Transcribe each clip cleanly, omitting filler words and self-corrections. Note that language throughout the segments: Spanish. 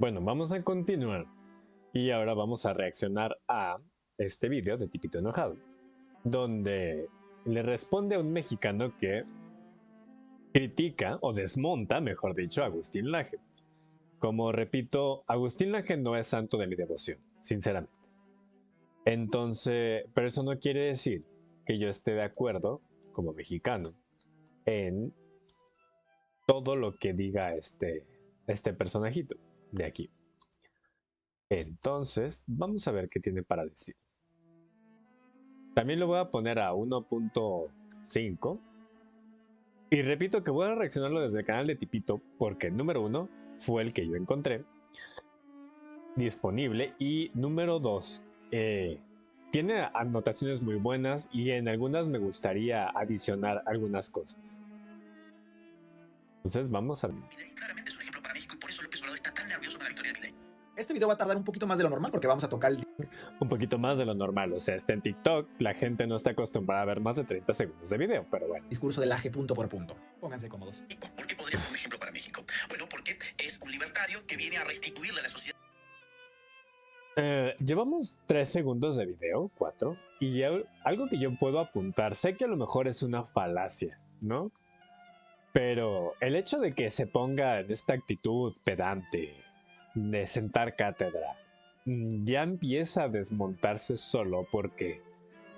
Bueno, vamos a continuar. Y ahora vamos a reaccionar a este video de Tipito Enojado, donde le responde a un mexicano que critica o desmonta, mejor dicho, a Agustín Laje. Como repito, Agustín Laje no es santo de mi devoción, sinceramente. Entonces, pero eso no quiere decir que yo esté de acuerdo, como mexicano, en todo lo que diga este personajito de aquí. Entonces, vamos a ver qué tiene para decir. También lo voy a poner a 1.5. Y repito que voy a reaccionarlo desde el canal de Tipito porque número 1 fue el que yo encontré disponible y número 2 tiene anotaciones muy buenas y en algunas me gustaría adicionar algunas cosas. Entonces vamos a ver. Milei claramente es un ejemplo para México y por eso López Obrador está tan nervioso con la victoria de Milei. Este video va a tardar un poquito más de lo normal porque vamos a tocar un poquito más de lo normal, o sea, está en TikTok, la gente no está acostumbrada a ver más de 30 segundos de video, pero bueno. discurso del AGE punto por punto. Pónganse cómodos. ¿Por qué podría ser un ejemplo para México? Bueno, porque es un libertario que viene a restituirle a la sociedad. Llevamos 3 segundos de video, 4, y algo que yo puedo apuntar, sé que a lo mejor es una falacia, ¿no? Pero el hecho de que se ponga en esta actitud pedante de sentar cátedra, ya empieza a desmontarse solo porque,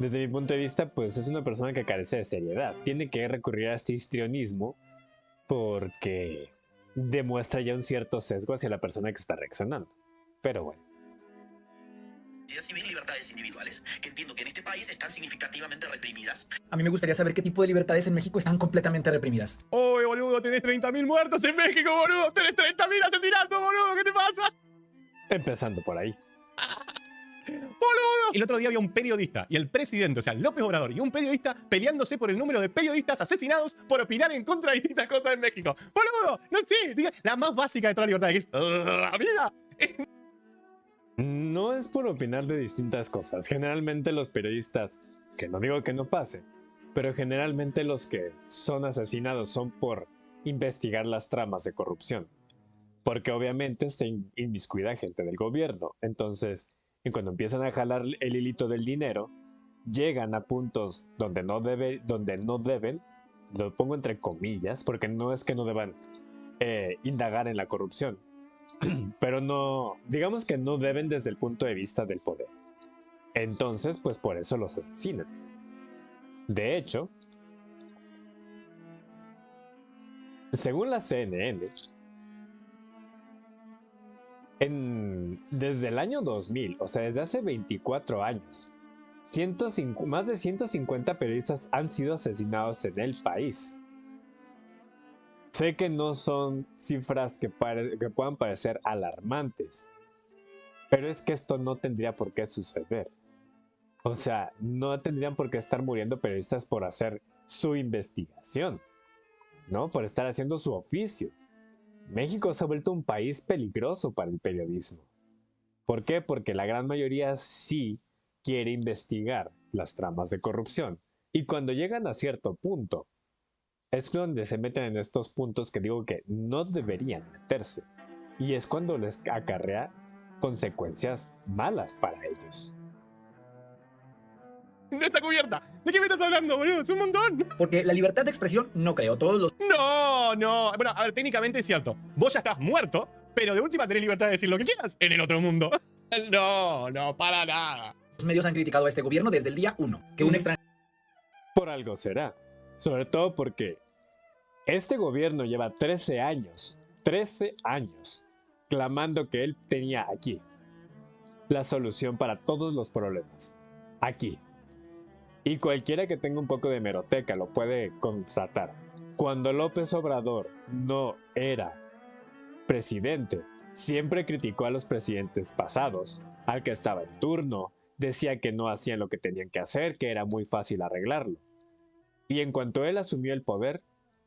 desde mi punto de vista, pues es una persona que carece de seriedad. Tiene que recurrir a este histrionismo porque demuestra ya un cierto sesgo hacia la persona que está reaccionando. Pero bueno. Civil y libertades individuales, que entiendo que en este país están significativamente reprimidas. A mí me gustaría saber qué tipo de libertades en México están completamente reprimidas. Oye, boludo, tenés 30.000 muertos en México, boludo. Tenés 30.000 asesinatos, boludo. ¿Qué te pasa? Empezando por ahí. ¡Boludo! El otro día había un periodista y el presidente, o sea, López Obrador, y un periodista peleándose por el número de periodistas asesinados por opinar en contra de distintas cosas en México. ¡Boludo! No sé, diga, la más básica de toda la libertad, que es la vida. No es por opinar de distintas cosas. Generalmente los periodistas, que no digo que no pase, pero generalmente los que son asesinados son por investigar las tramas de corrupción. Porque obviamente se inmiscuida gente del gobierno. Entonces, y cuando empiezan a jalar el hilito del dinero, llegan a puntos donde no deben, lo pongo entre comillas, porque no es que no deban indagar en la corrupción, pero no, digamos que no deben desde el punto de vista del poder. Entonces, pues por eso los asesinan. De hecho, según la CNN, desde el año 2000, o sea, desde hace 24 años, más de 150 periodistas han sido asesinados en el país. Sé que no son cifras que puedan parecer alarmantes, pero es que esto no tendría por qué suceder. O sea, no tendrían por qué estar muriendo periodistas por hacer su investigación, ¿no? Por estar haciendo su oficio. México se ha vuelto un país peligroso para el periodismo. ¿Por qué? Porque la gran mayoría sí quiere investigar las tramas de corrupción. Y cuando llegan a cierto punto, es donde se meten en estos puntos que digo que no deberían meterse. Y es cuando les acarrea consecuencias malas para ellos. No está cubierta. ¿De qué me estás hablando, boludo? Es un montón. Porque la libertad de expresión no creo. Todos los No. Bueno, a ver, técnicamente es cierto. Vos ya estás muerto, pero de última tenés libertad de decir lo que quieras en el otro mundo. No, para nada. medios han criticado a este gobierno desde el día 1. Que un extranjero... Por algo será. Sobre todo porque este gobierno lleva 13 años, clamando que él tenía aquí la solución para todos los problemas. Aquí. Y cualquiera que tenga un poco de hemeroteca lo puede constatar. Cuando López Obrador no era presidente, siempre criticó a los presidentes pasados, al que estaba en turno, decía que no hacían lo que tenían que hacer, que era muy fácil arreglarlo. Y en cuanto él asumió el poder,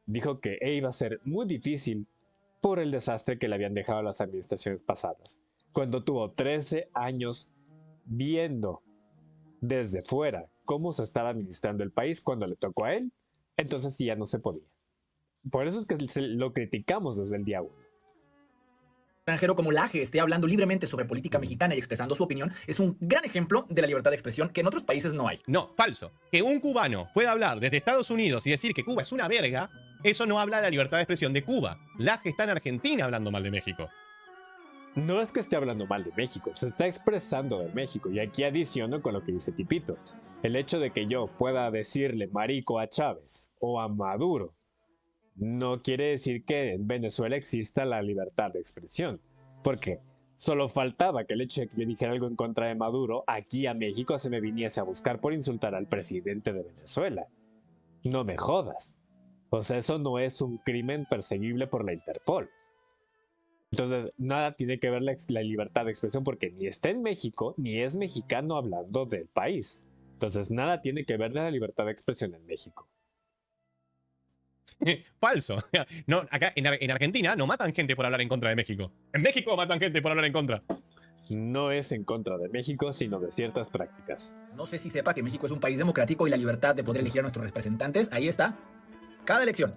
dijo que iba a ser muy difícil por el desastre que le habían dejado las administraciones pasadas. Cuando tuvo 13 años viendo desde fuera cómo se estaba administrando el país, cuando le tocó a él, entonces sí ya no se podía. Por eso es que lo criticamos desde el día 1. extranjero como Laje esté hablando libremente sobre política mexicana y expresando su opinión es un gran ejemplo de la libertad de expresión que en otros países no hay. No, falso. Que un cubano pueda hablar desde Estados Unidos y decir que Cuba es una verga, eso no habla de la libertad de expresión de Cuba. Laje está en Argentina hablando mal de México. No es que esté hablando mal de México, se está expresando de México. Y aquí adiciono con lo que dice Tipito. El hecho de que yo pueda decirle marico a Chávez o a Maduro no quiere decir que en Venezuela exista la libertad de expresión. Porque solo faltaba que el hecho de que yo dijera algo en contra de Maduro, aquí a México se me viniese a buscar por insultar al presidente de Venezuela. No me jodas. O sea, eso no es un crimen perseguible por la Interpol. Entonces, nada tiene que ver la libertad de expresión porque ni está en México, ni es mexicano hablando del país. Entonces, nada tiene que ver de la libertad de expresión en México. Falso. No, acá en Argentina no matan gente por hablar en contra de México. En México matan gente por hablar en contra. No es en contra de México, sino de ciertas prácticas. No sé si sepa que México es un país democrático y la libertad de poder elegir a nuestros representantes, ahí está, cada elección.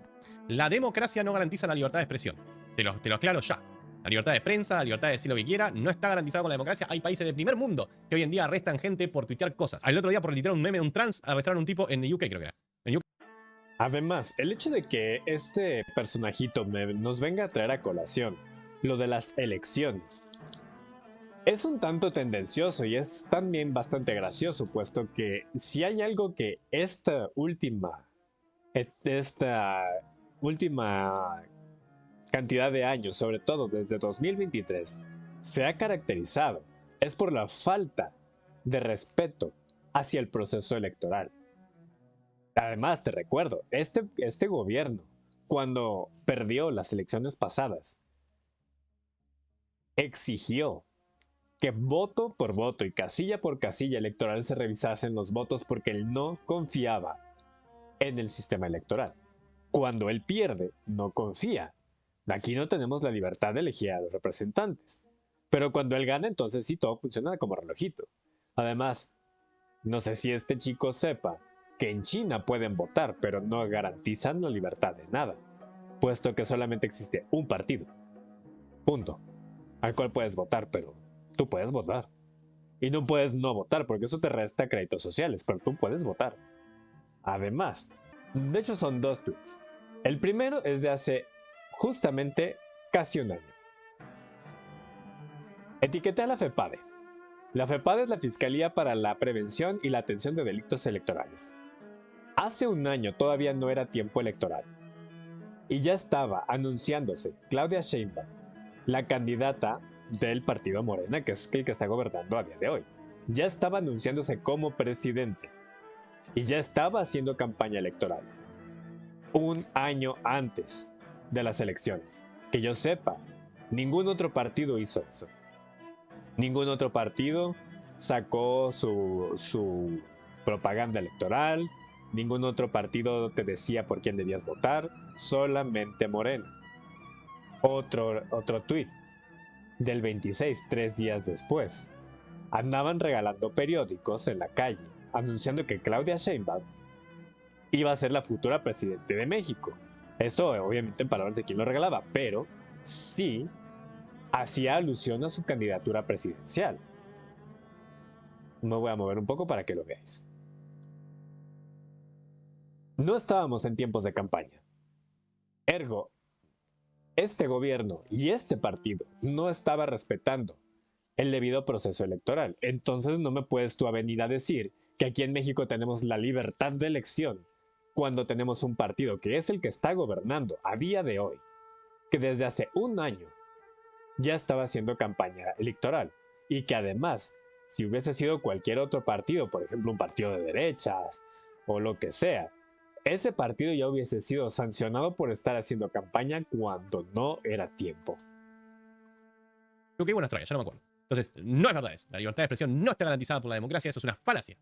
La democracia no garantiza la libertad de expresión. Te lo aclaro ya. La libertad de prensa, la libertad de decir lo que quiera, no está garantizada con la democracia. Hay países del primer mundo que hoy en día arrestan gente por tuitear cosas. El otro día por tuitear un meme de un trans, arrestaron a un tipo en the UK, creo que era. Además, el hecho de que este personajito nos venga a traer a colación lo de las elecciones es un tanto tendencioso y es también bastante gracioso, puesto que si hay algo que esta última cantidad de años, sobre todo desde 2023, se ha caracterizado, es por la falta de respeto hacia el proceso electoral. Además, te recuerdo, este gobierno, cuando perdió las elecciones pasadas, exigió que voto por voto y casilla por casilla electoral se revisasen los votos porque él no confiaba en el sistema electoral. Cuando él pierde, no confía. Aquí no tenemos la libertad de elegir a los representantes. Pero cuando él gana, entonces sí, todo funciona como relojito. Además, no sé si este chico sepa que en China pueden votar, pero no garantizan la libertad de nada, puesto que solamente existe un partido. Punto. Al cual puedes votar, pero tú puedes votar. Y no puedes no votar, porque eso te resta créditos sociales, pero tú puedes votar. Además, de hecho son dos tweets. El primero es de hace justamente casi un año. Etiqueté a la FEPADE. La FEPADE es la Fiscalía para la Prevención y la Atención de Delitos Electorales. Hace un año todavía no era tiempo electoral. Y ya estaba anunciándose Claudia Sheinbaum, la candidata del partido Morena, que es el que está gobernando a día de hoy. Ya estaba anunciándose como presidente. Y ya estaba haciendo campaña electoral. Un año antes de las elecciones. Que yo sepa, ningún otro partido hizo eso. Ningún otro partido sacó su propaganda electoral. Ningún otro partido te decía por quién debías votar. Solamente Morena. Otro tuit del 26, 3 días después. Andaban regalando periódicos en la calle, anunciando que Claudia Sheinbaum iba a ser la futura presidente de México. Eso obviamente en palabras de quien lo regalaba, pero sí hacía alusión a su candidatura presidencial. Me voy a mover un poco para que lo veáis. No estábamos en tiempos de campaña. Ergo, este gobierno y este partido no estaba respetando el debido proceso electoral. Entonces no me puedes tú venir a decir que aquí en México tenemos la libertad de elección cuando tenemos un partido que es el que está gobernando a día de hoy, que desde hace un año ya estaba haciendo campaña electoral y que además, si hubiese sido cualquier otro partido, por ejemplo un partido de derechas o lo que sea, ese partido ya hubiese sido sancionado por estar haciendo campaña cuando no era tiempo. Creo que hay una Australia, ya no me acuerdo. Entonces, no es verdad eso. La libertad de expresión no está garantizada por la democracia, eso es una falacia.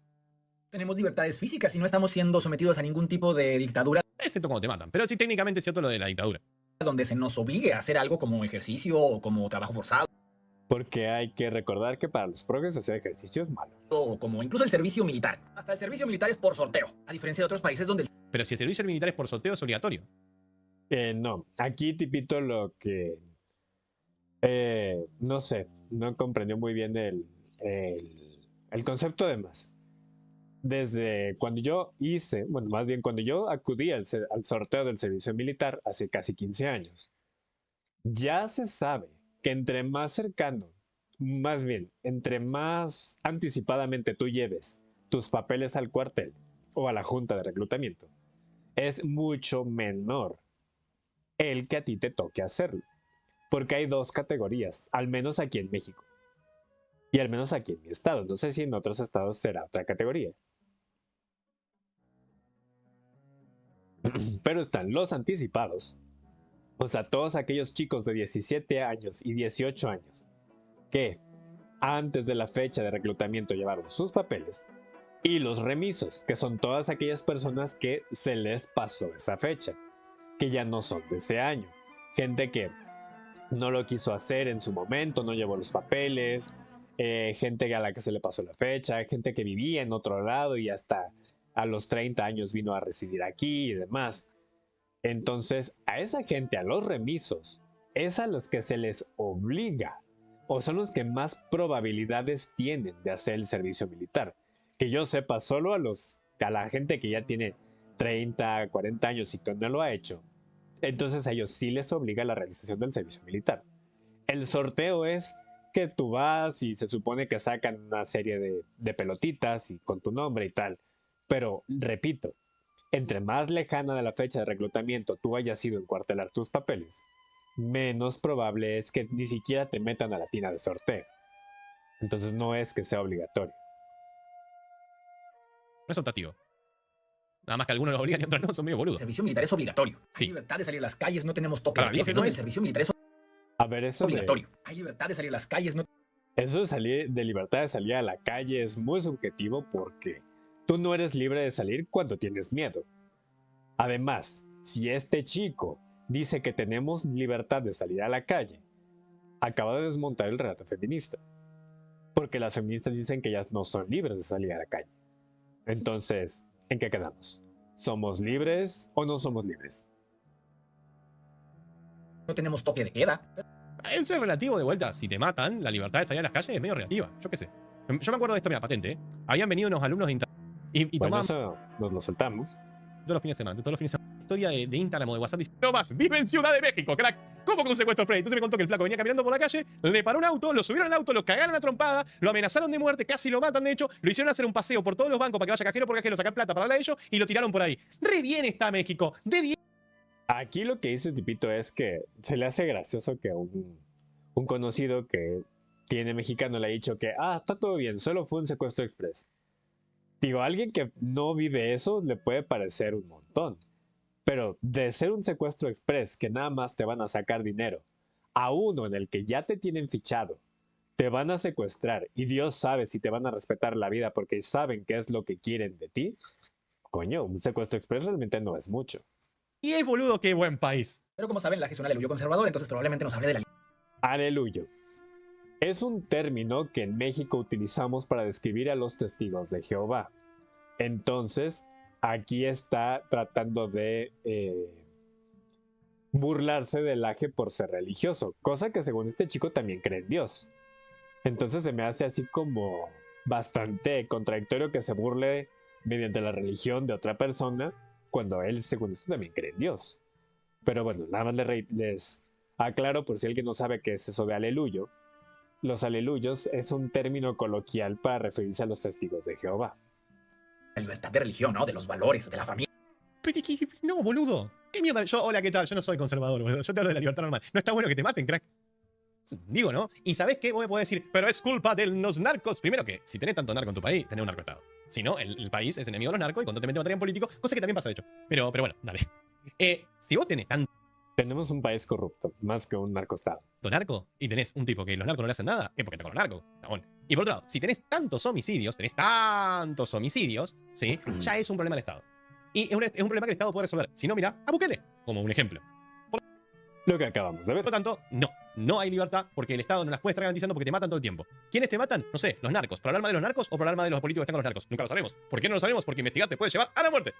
Tenemos libertades físicas y no estamos siendo sometidos a ningún tipo de dictadura Excepto cuando te matan. Pero sí, técnicamente es cierto lo de la dictadura. donde se nos obligue a hacer algo como ejercicio o como trabajo forzado Porque hay que recordar que para los progres hacer ejercicio es malo. o como incluso el servicio militar. Hasta el servicio militar es por sorteo, a diferencia de otros países donde el Pero si el servicio militar es por sorteo, es obligatorio. No, aquí Tipito lo que No sé, no comprendió muy bien el concepto de más. Desde cuando yo hice, bueno, más bien cuando yo acudí al sorteo del servicio militar hace casi 15 años, ya se sabe que entre más cercano, más bien, entre más anticipadamente tú lleves tus papeles al cuartel o a la junta de reclutamiento, es mucho menor el que a ti te toque hacerlo. Porque hay dos categorías, al menos aquí en México. Y al menos aquí en mi estado. No sé si en otros estados será otra categoría. Pero están los anticipados. O sea, todos aquellos chicos de 17 años y 18 años que antes de la fecha de reclutamiento llevaron sus papeles. Y los remisos, que son todas aquellas personas que se les pasó esa fecha, que ya no son de ese año. Gente que no lo quiso hacer en su momento, no llevó los papeles, gente a la que se le pasó la fecha, gente que vivía en otro lado y hasta a los 30 años vino a residir aquí y demás. Entonces, a esa gente, a los remisos, es a los que se les obliga, o son los que más probabilidades tienen de hacer el servicio militar. Que yo sepa, solo a la gente que ya tiene 30, 40 años y que no lo ha hecho, entonces a ellos sí les obliga la realización del servicio militar. El sorteo es que tú vas y se supone que sacan una serie de pelotitas y con tu nombre y tal. Pero, repito, entre más lejana de la fecha de reclutamiento tú hayas ido a encuartelar tus papeles, menos probable es que ni siquiera te metan a la tina de sorteo. Entonces no es que sea obligatorio. No es optativo. Nada más que algunos los obligan y otros no, son medio El boludos. servicio militar es obligatorio. Sí. Hay libertad de salir a las calles, no tenemos toque Para de mí queda. que no El es. servicio militar es A ver, eso obligatorio. Hay libertad de salir a las calles, no Eso de libertad de salir a la calle es muy subjetivo porque tú no eres libre de salir cuando tienes miedo. Además, si este chico dice que tenemos libertad de salir a la calle, acaba de desmontar el relato feminista. Porque las feministas dicen que ellas no son libres de salir a la calle. Entonces, ¿en qué quedamos? ¿Somos libres o no somos libres? no tenemos toque de queda. Eso es relativo de vuelta. Si te matan, la libertad de salir a las calles es medio relativa. Yo qué sé. Yo me acuerdo de esto, mira, patente, ¿eh? Habían venido unos alumnos de Instagram y Bueno, tomaban eso nos lo soltamos. todos los fines de semana, todos los fines de semana. Historia de Instagram o de WhatsApp diciendo, no más, vive en Ciudad de México, crack. ¿Cómo con un secuestro express? Entonces me contó que el flaco venía caminando por la calle, le paró un auto, lo subieron al auto, lo cagaron a trompada, lo amenazaron de muerte, casi lo matan de hecho, lo hicieron hacer un paseo por todos los bancos para que vaya cajero por cajero, sacar plata para darle a ellos y lo tiraron por ahí. Re bien está México, de 10. Aquí lo que dice Tipito es que se le hace gracioso que un conocido que tiene mexicano le ha dicho que, está todo bien, solo fue un secuestro express. Digo, a alguien que no vive eso le puede parecer un montón. Pero de ser un secuestro express que nada más te van a sacar dinero, a uno en el que ya te tienen fichado, te van a secuestrar y Dios sabe si te van a respetar la vida porque saben qué es lo que quieren de ti, coño, un secuestro express realmente no es mucho. Y es boludo, qué buen país. Pero como saben, la es un aleluyo conservador, entonces probablemente nos hable de la Aleluyo. Es un término que en México utilizamos para describir a los testigos de Jehová. Entonces, aquí está tratando de burlarse del Aje por ser religioso, cosa que según este chico también cree en Dios. Entonces se me hace así como bastante contradictorio que se burle mediante la religión de otra persona cuando él, según esto, también cree en Dios. Pero bueno, nada más les aclaro por si alguien no sabe qué es eso de aleluyo. Los aleluyos es un término coloquial para referirse a los testigos de Jehová. libertad de religión, ¿no? De los valores, de la familia. No, boludo. ¿Qué mierda? Hola, ¿qué tal? Yo no soy conservador, boludo. Yo te hablo de la libertad normal. No está bueno que te maten, crack. Digo, ¿no? Y ¿sabés qué? Vos me podés decir, pero es culpa de los narcos. Primero que, si tenés tanto narco en tu país, tenés un narcoestado. Si no, el país es enemigo de los narcos y constantemente matarían políticos, cosa que también pasa, de hecho. Pero bueno, dale. Si vos tenés tanto Tenemos un país corrupto, más que un narcoestado. narco y tenés un tipo que los narcos no le hacen nada, es porque está con los narcos. Chabón. Y por otro lado, si tenés tantos homicidios, ¿sí? Ya es un problema del Estado. Y es un problema que el Estado puede resolver. Si no, mira, a Bukele, como un ejemplo. Lo que acabamos de ver. Por lo tanto, no hay libertad porque el Estado no las puede estar garantizando porque te matan todo el tiempo. ¿Quiénes te matan? No sé, los narcos. ¿Por hablar mal de los narcos o por hablar mal de los políticos que están con los narcos? Nunca lo sabemos. ¿Por qué no lo sabemos? Porque investigar te puede llevar a la muerte.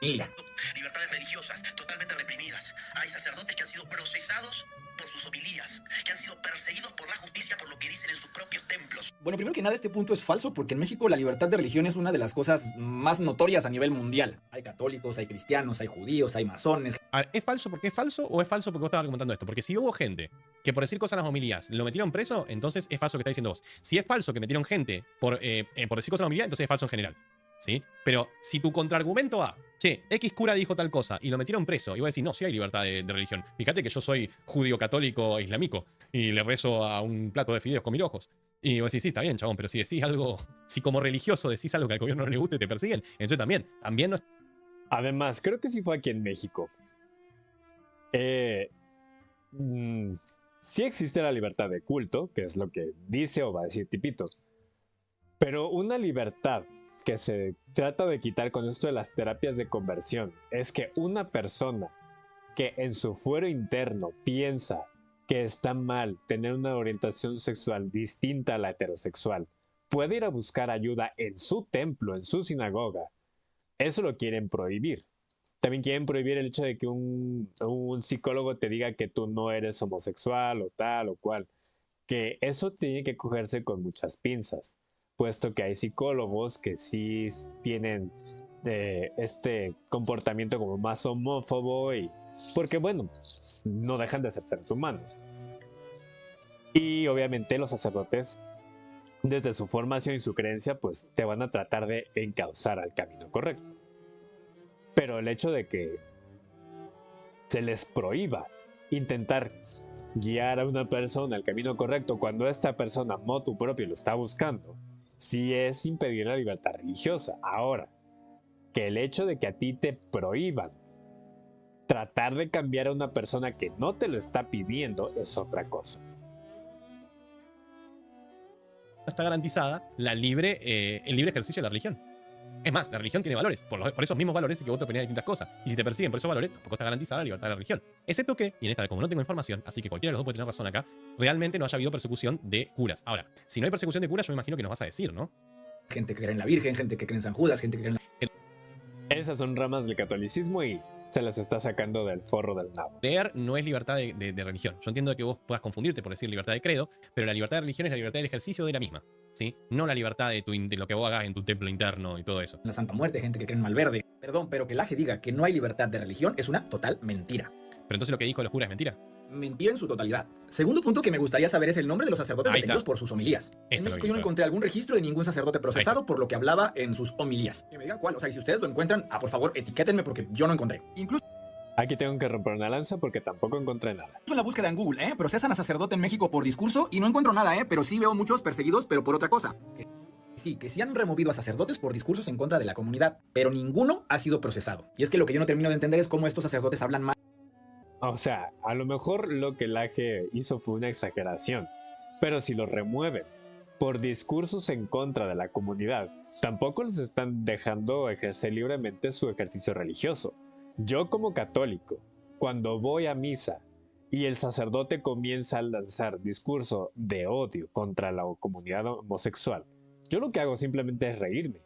Mira, Libertades religiosas totalmente reprimidas. Hay sacerdotes que han sido procesados por por sus homilías, que han sido perseguidos por la justicia por lo que dicen en sus propios templos. Bueno, primero que nada, este punto es falso porque en México la libertad de religión es una de las cosas más notorias a nivel mundial. Hay católicos, hay cristianos, hay judíos, hay masones. A ver, ¿es falso porque es falso o es falso porque vos estabas argumentando esto? Porque si hubo gente que por decir cosas en las homilías lo metieron preso, entonces es falso lo que está diciendo vos. Si es falso que metieron gente por decir cosas en la homilía, entonces es falso en general. ¿Sí? Pero si tu contraargumento va, che, X cura dijo tal cosa y lo metieron preso, y vos decís, no, sí hay libertad de religión. Fíjate que yo soy judío católico islámico y le rezo a un plato de fideos con 1000 ojos. Y vos decís, sí, está bien, chabón, pero si decís algo, si como religioso decís algo que al gobierno no le guste, te persiguen. Entonces también no. Además, creo que sí fue aquí en México. Sí existe la libertad de culto, que es lo que dice o va a decir Tipito. Pero una libertad que se trata de quitar con esto de las terapias de conversión es que una persona que en su fuero interno piensa que está mal tener una orientación sexual distinta a la heterosexual puede ir a buscar ayuda en su templo, en su sinagoga. Eso lo quieren prohibir. También quieren prohibir el hecho de que un psicólogo te diga que tú no eres homosexual o tal o cual. Que eso tiene que cogerse con muchas pinzas, puesto que hay psicólogos que sí tienen este comportamiento como más homófobo y porque bueno, no dejan de ser seres humanos. Y obviamente los sacerdotes, desde su formación y su creencia, pues te van a tratar de encauzar al camino correcto. Pero el hecho de que se les prohíba intentar guiar a una persona al camino correcto cuando esta persona motu propio lo está buscando, sí es impedir la libertad religiosa. Ahora, que el hecho de que a ti te prohíban tratar de cambiar a una persona que no te lo está pidiendo es otra cosa. Está garantizada el libre ejercicio de la religión. Es más, la religión tiene valores. Por esos mismos valores es que vos te oponés a distintas cosas. Y si te persiguen por esos valores, tampoco está garantizada la libertad de la religión. Excepto que, y en esta como no tengo información, así que cualquiera de los dos puede tener razón acá, realmente no haya habido persecución de curas. Ahora, si no hay persecución de curas, yo me imagino que nos vas a decir, ¿no? Gente que cree en la Virgen, gente que cree en San Judas, gente que cree en la... Esas son ramas del catolicismo y se las está sacando del forro del nabo. Creer no es libertad de religión. Yo entiendo que vos puedas confundirte por decir libertad de credo, pero la libertad de religión es la libertad del ejercicio de la misma, ¿sí? No la libertad de lo que vos hagas en tu templo interno y todo eso. la Santa Muerte, gente que cree en Malverde. Perdón, pero que el AGE diga que no hay libertad de religión es una total mentira. Pero entonces lo que dijo los curas es mentira. Mentira en su totalidad. Segundo punto que me gustaría saber es el nombre de los sacerdotes Ahí detenidos está. por sus homilías. En Esto México lo yo no quiero encontré algún registro de ningún sacerdote procesado por lo que hablaba en sus homilías. Que me digan cuál, o sea, y si ustedes lo encuentran, por favor, etiquétenme porque yo no encontré. Incluso Aquí tengo que romper una lanza porque tampoco encontré nada. en la búsqueda en Google, procesan a sacerdote en México por discurso y no encuentro nada, pero sí veo muchos perseguidos, pero por otra cosa. Que sí han removido a sacerdotes por discursos en contra de la comunidad, pero ninguno ha sido procesado. Y es que lo que yo no termino de entender es cómo estos sacerdotes hablan mal. O sea, a lo mejor lo que el AGE hizo fue una exageración, pero si lo remueven por discursos en contra de la comunidad, tampoco les están dejando ejercer libremente su ejercicio religioso. Yo como católico, cuando voy a misa y el sacerdote comienza a lanzar discurso de odio contra la comunidad homosexual, yo lo que hago simplemente es reírme.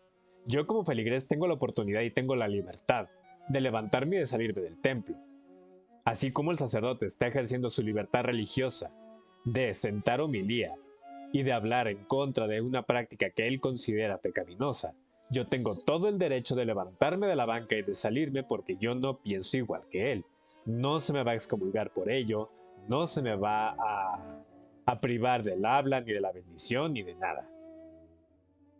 Yo como feligrés tengo la oportunidad y tengo la libertad de levantarme y de salirme del templo. Así como el sacerdote está ejerciendo su libertad religiosa de sentar homilía y de hablar en contra de una práctica que él considera pecaminosa, yo tengo todo el derecho de levantarme de la banca y de salirme porque yo no pienso igual que él. No se me va a excomulgar por ello, no se me va a privar del habla, ni de la bendición, ni de nada.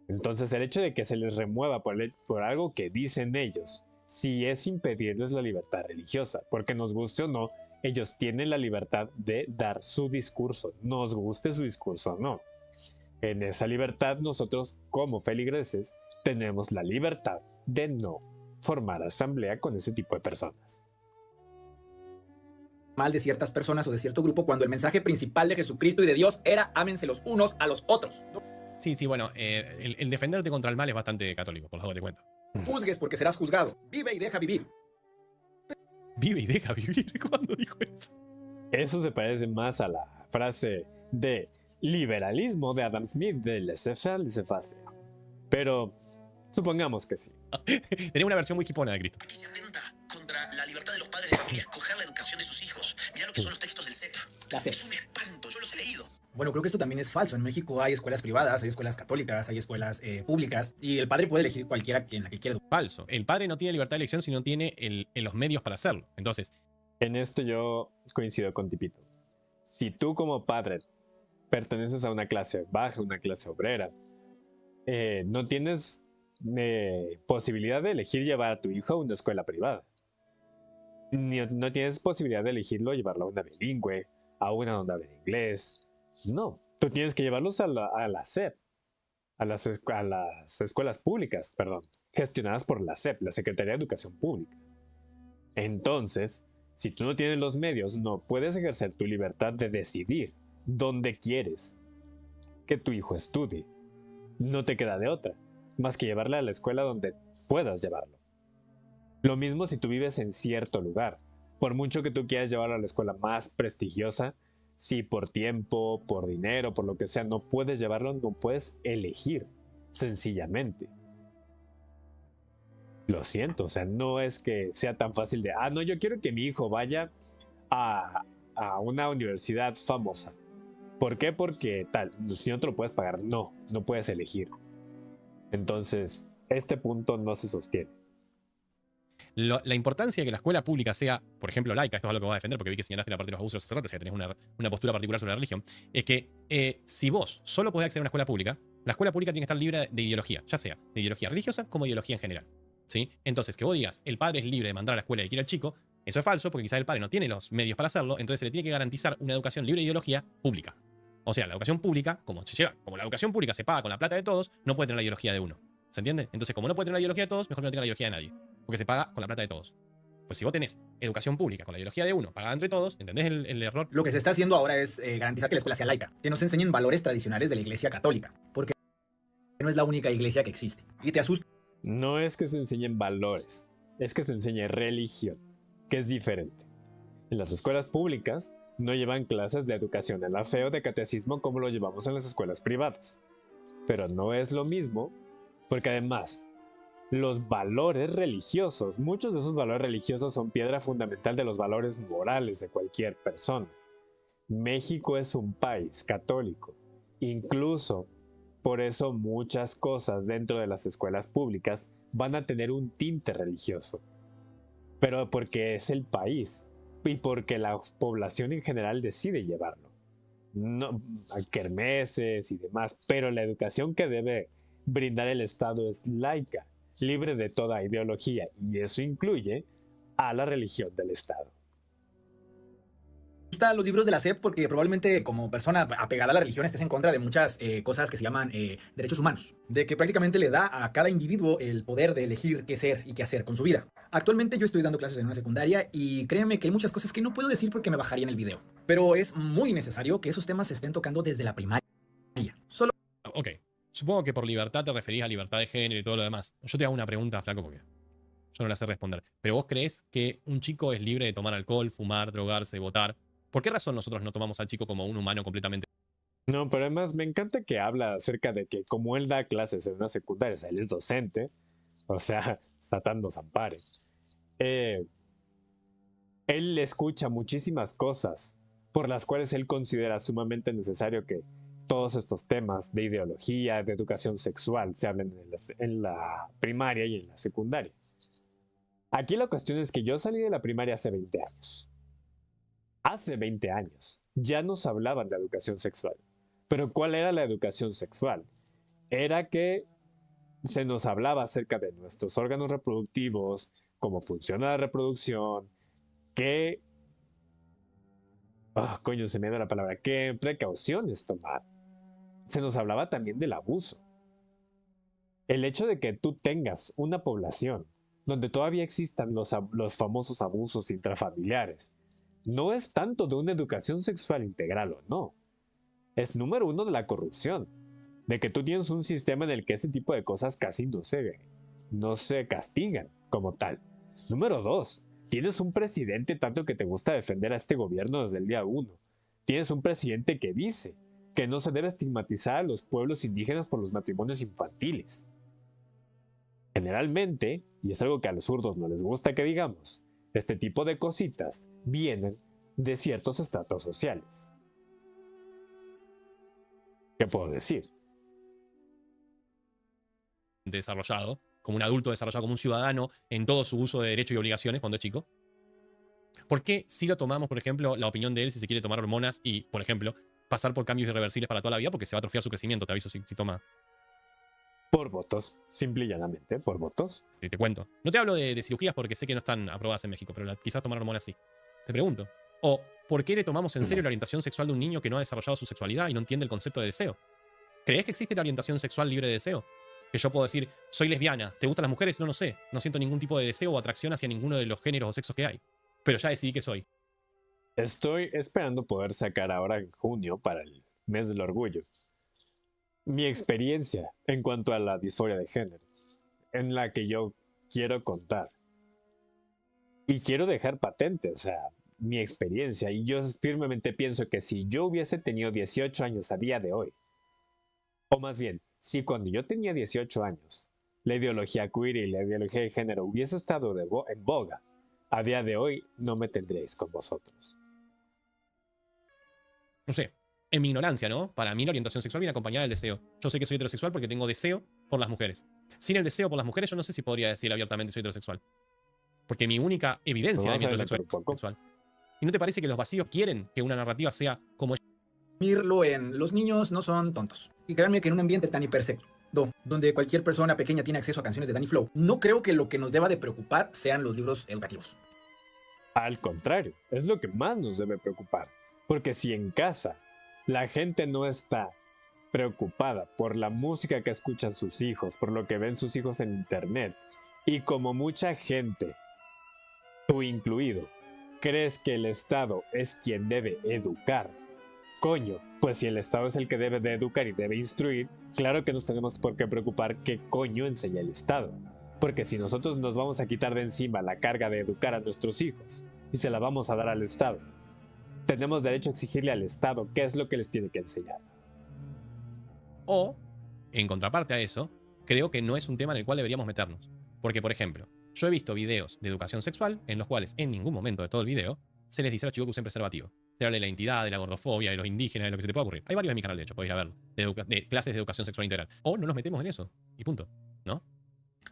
Entonces el hecho de que se les remueva por algo que dicen ellos, sí es impedirles la libertad religiosa, porque nos guste o no, ellos tienen la libertad de dar su discurso, nos guste su discurso o no. En esa libertad nosotros como feligreses tenemos la libertad de no formar asamblea con ese tipo de personas. Mal de ciertas personas o de cierto grupo cuando el mensaje principal de Jesucristo y de Dios era ámense los unos a los otros. Sí, bueno, el defenderte contra el mal es bastante católico, por lo que te cuento. Juzgues porque serás juzgado. Vive y deja vivir. Vive y deja vivir. ¿Cuándo dijo eso? Eso se parece más a la frase de liberalismo de Adam Smith de laissez-faire, laissez-passer. Pero supongamos que sí. Tenía una versión muy hipona de Cristo. Aquí se atenta contra la libertad de los padres de familia, escoger la educación de sus hijos. Mirá lo que son los textos del CEP. La SEP. Es un espanto, yo los he leído. Bueno, creo que esto también es falso. En México hay escuelas privadas, hay escuelas católicas, hay escuelas públicas y el padre puede elegir cualquiera en la que quiera. Falso. El padre no tiene libertad de elección si no tiene los medios para hacerlo. Entonces, En esto yo coincido con Tipito. Si tú como padre perteneces a una clase baja, una clase obrera, no tienes posibilidad de elegir llevar a tu hijo a una escuela privada. No tienes posibilidad de elegirlo llevarlo a una bilingüe, a una donde hable inglés. No, tú tienes que llevarlos a la SEP, a las escuelas públicas, perdón, gestionadas por la SEP, la Secretaría de Educación Pública. Entonces, si tú no tienes los medios, no puedes ejercer tu libertad de decidir dónde quieres que tu hijo estudie. No te queda de otra, más que llevarle a la escuela donde puedas llevarlo. Lo mismo si tú vives en cierto lugar. Por mucho que tú quieras llevarlo a la escuela más prestigiosa, si por tiempo, por dinero, por lo que sea, no puedes llevarlo, no puedes elegir, sencillamente. Lo siento, o sea, no es que sea tan fácil de, no, yo quiero que mi hijo vaya a una universidad famosa. ¿Por qué? Porque tal, si no te lo puedes pagar, no puedes elegir. Entonces, este punto no se sostiene. la importancia de que la escuela pública sea, por ejemplo, laica, esto es algo que voy a defender porque vi que señalaste la parte de los abusos de los sacerdotes, que tenés una postura particular sobre la religión, es que si vos solo podés acceder a una escuela pública, la escuela pública tiene que estar libre de ideología, ya sea de ideología religiosa como ideología en general. ¿Sí? Entonces, que vos digas, el padre es libre de mandar a la escuela que quiera el chico, eso es falso porque quizás el padre no tiene los medios para hacerlo, entonces se le tiene que garantizar una educación libre de ideología pública. O sea, la educación pública, como la educación pública se paga con la plata de todos, no puede tener la ideología de uno. ¿Se entiende? Entonces, como no puede tener la ideología de todos, mejor que no tenga la ideología de nadie. Porque se paga con la plata de todos. Pues si vos tenés educación pública con la ideología de uno, pagada entre todos, ¿entendés el error? Lo que se está haciendo ahora es garantizar que la escuela sea laica, que nos enseñen valores tradicionales de la iglesia católica, porque no es la única iglesia que existe. Y te asusta. No es que se enseñen valores, es que se enseñe religión, que es diferente. En las escuelas públicas no llevan clases de educación en la fe o de catecismo como lo llevamos en las escuelas privadas. Pero no es lo mismo, porque además, los valores religiosos, muchos de esos valores religiosos son piedra fundamental de los valores morales de cualquier persona. México es un país católico, incluso por eso muchas cosas dentro de las escuelas públicas van a tener un tinte religioso. Pero porque es el país y porque la población en general decide llevarlo. No, hay kermeses y demás, pero la educación que debe brindar el Estado es laica, libre de toda ideología, y eso incluye a la religión del Estado. Los libros de la SEP porque probablemente como persona apegada a la religión estés en contra de muchas cosas que se llaman derechos humanos, de que prácticamente le da a cada individuo el poder de elegir qué ser y qué hacer con su vida. Actualmente yo estoy dando clases en una secundaria y créeme que hay muchas cosas que no puedo decir porque me bajaría en el video, pero es muy necesario que esos temas se estén tocando desde la primaria. Solo Ok, supongo que por libertad te referís a libertad de género y todo lo demás. Yo te hago una pregunta, flaco, porque yo no la sé responder. ¿Pero vos creés que un chico es libre de tomar alcohol, fumar, drogarse, votar? ¿Por qué razón nosotros no tomamos al chico como un humano completamente? No, pero además me encanta que habla acerca de que como él da clases en una secundaria, o sea, él es docente, o sea, Satán nos ampare. Él escucha muchísimas cosas por las cuales él considera sumamente necesario que todos estos temas de ideología, de educación sexual, se hablen en la primaria y en la secundaria. Aquí la cuestión es que yo salí de la primaria hace 20 años. Hace 20 años ya nos hablaban de educación sexual. Pero ¿cuál era la educación sexual? Era que se nos hablaba acerca de nuestros órganos reproductivos, cómo funciona la reproducción, qué... coño, se me da la palabra. ¿Qué precauciones tomar? Se nos hablaba también del abuso. El hecho de que tú tengas una población donde todavía existan los famosos abusos intrafamiliares, no es tanto de una educación sexual integral o no. Es número uno de la corrupción. De que tú tienes un sistema en el que ese tipo de cosas casi no se castigan como tal. Número dos, tienes un presidente tanto que te gusta defender a este gobierno desde el día uno. Tienes un presidente que dice que no se debe estigmatizar a los pueblos indígenas por los matrimonios infantiles. Generalmente, y es algo que a los zurdos no les gusta que digamos, este tipo de cositas vienen de ciertos estratos sociales. ¿Qué puedo decir? Desarrollado, como un adulto desarrollado, como un ciudadano en todo su uso de derechos y obligaciones cuando es chico. ¿Por qué si lo tomamos, por ejemplo, la opinión de él si se quiere tomar hormonas y, por ejemplo, pasar por cambios irreversibles para toda la vida? Porque se va a atrofiar su crecimiento, te aviso si toma. Por votos, simple y llanamente, por votos. Sí, te cuento. No te hablo de cirugías porque sé que no están aprobadas en México, pero quizás tomar hormonas sí. Te pregunto. O, ¿por qué le tomamos en serio la orientación sexual de un niño que no ha desarrollado su sexualidad y no entiende el concepto de deseo? ¿Crees que existe la orientación sexual libre de deseo? Que yo puedo decir, soy lesbiana, ¿te gustan las mujeres? No lo sé. No siento ningún tipo de deseo o atracción hacia ninguno de los géneros o sexos que hay. Pero ya decidí que soy. Estoy esperando poder sacar ahora en junio, para el mes del orgullo, mi experiencia en cuanto a la disforia de género, en la que yo quiero contar. Y quiero dejar patente, o sea, mi experiencia. Y yo firmemente pienso que si yo hubiese tenido 18 años a día de hoy, o más bien, si cuando yo tenía 18 años, la ideología queer y la ideología de género hubiese estado en boga, a día de hoy no me tendréis con vosotros. No sé, en mi ignorancia, ¿no? Para mí la orientación sexual viene acompañada del deseo. Yo sé que soy heterosexual porque tengo deseo por las mujeres. Sin el deseo por las mujeres, yo no sé si podría decir abiertamente soy heterosexual. Porque mi única evidencia de mi heterosexual. ¿Y no te parece que los vacíos quieren que una narrativa sea como Mirlo en los niños no son tontos. Y créanme que en un ambiente tan hipersexual, donde cualquier persona pequeña tiene acceso a canciones de Danny Flow, no creo que lo que nos deba de preocupar sean los libros educativos. Al contrario, es lo que más nos debe preocupar. Porque si en casa la gente no está preocupada por la música que escuchan sus hijos, por lo que ven sus hijos en internet, y como mucha gente, tú incluido, crees que el Estado es quien debe educar, coño, pues si el Estado es el que debe de educar y debe instruir, claro que nos tenemos por qué preocupar qué coño enseña el Estado. Porque si nosotros nos vamos a quitar de encima la carga de educar a nuestros hijos y se la vamos a dar al Estado, tenemos derecho a exigirle al Estado qué es lo que les tiene que enseñar. O, en contraparte a eso, creo que no es un tema en el cual deberíamos meternos. Porque, por ejemplo, yo he visto videos de educación sexual en los cuales en ningún momento de todo el video se les dice a los chicos que usen preservativo. Se habla de la identidad, de la gordofobia, de los indígenas, de lo que se te pueda ocurrir. Hay varios en mi canal, de hecho, podéis ir a verlo. De clases de educación sexual integral. O no nos metemos en eso. Y punto. ¿No?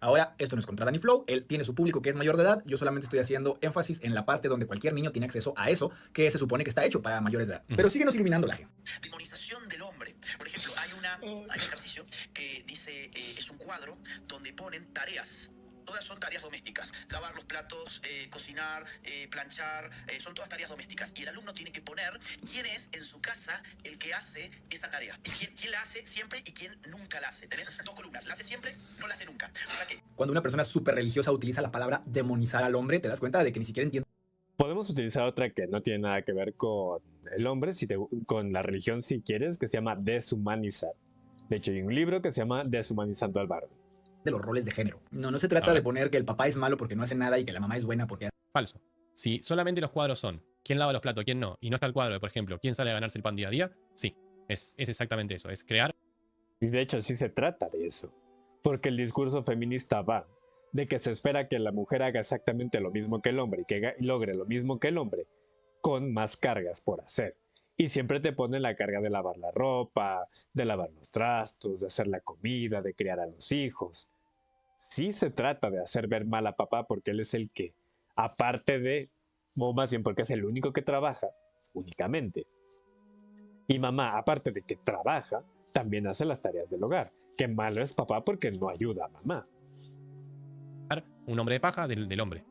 Ahora, esto no es contra Danny Flow, él tiene su público que es mayor de edad, yo solamente estoy haciendo énfasis en la parte donde cualquier niño tiene acceso a eso, que se supone que está hecho para mayores de edad. Pero síguenos iluminando la gente. Demonización del hombre. Por ejemplo, hay un ejercicio que dice, es un cuadro donde ponen tareas. Todas son tareas domésticas. Lavar los platos, cocinar, planchar, son todas tareas domésticas. Y el alumno tiene que poner quién es en su casa el que hace esa tarea. Y quién la hace siempre y quién nunca la hace. Tenés dos columnas. La hace siempre, no la hace nunca. ¿Para qué? Cuando una persona súper religiosa utiliza la palabra demonizar al hombre, te das cuenta de que ni siquiera entiende. Podemos utilizar otra que no tiene nada que ver con el hombre, con la religión si quieres, que se llama deshumanizar. De hecho, hay un libro que se llama Deshumanizando al Bardo. De los roles de género. No se trata de poner que el papá es malo porque no hace nada y que la mamá es buena porque... Falso. Si solamente los cuadros son quién lava los platos, quién no, y no está el cuadro de, por ejemplo, quién sale a ganarse el pan día a día, sí, es exactamente eso, es crear... Y de hecho sí se trata de eso, porque el discurso feminista va de que se espera que la mujer haga exactamente lo mismo que el hombre y que logre lo mismo que el hombre, con más cargas por hacer. Y siempre te ponen la carga de lavar la ropa, de lavar los trastos, de hacer la comida, de criar a los hijos. Sí se trata de hacer ver mal a papá porque él es el que, aparte de, o más bien porque es el único que trabaja, únicamente. Y mamá, aparte de que trabaja, también hace las tareas del hogar. Que malo es papá porque no ayuda a mamá. Un hombre de paja del hombre.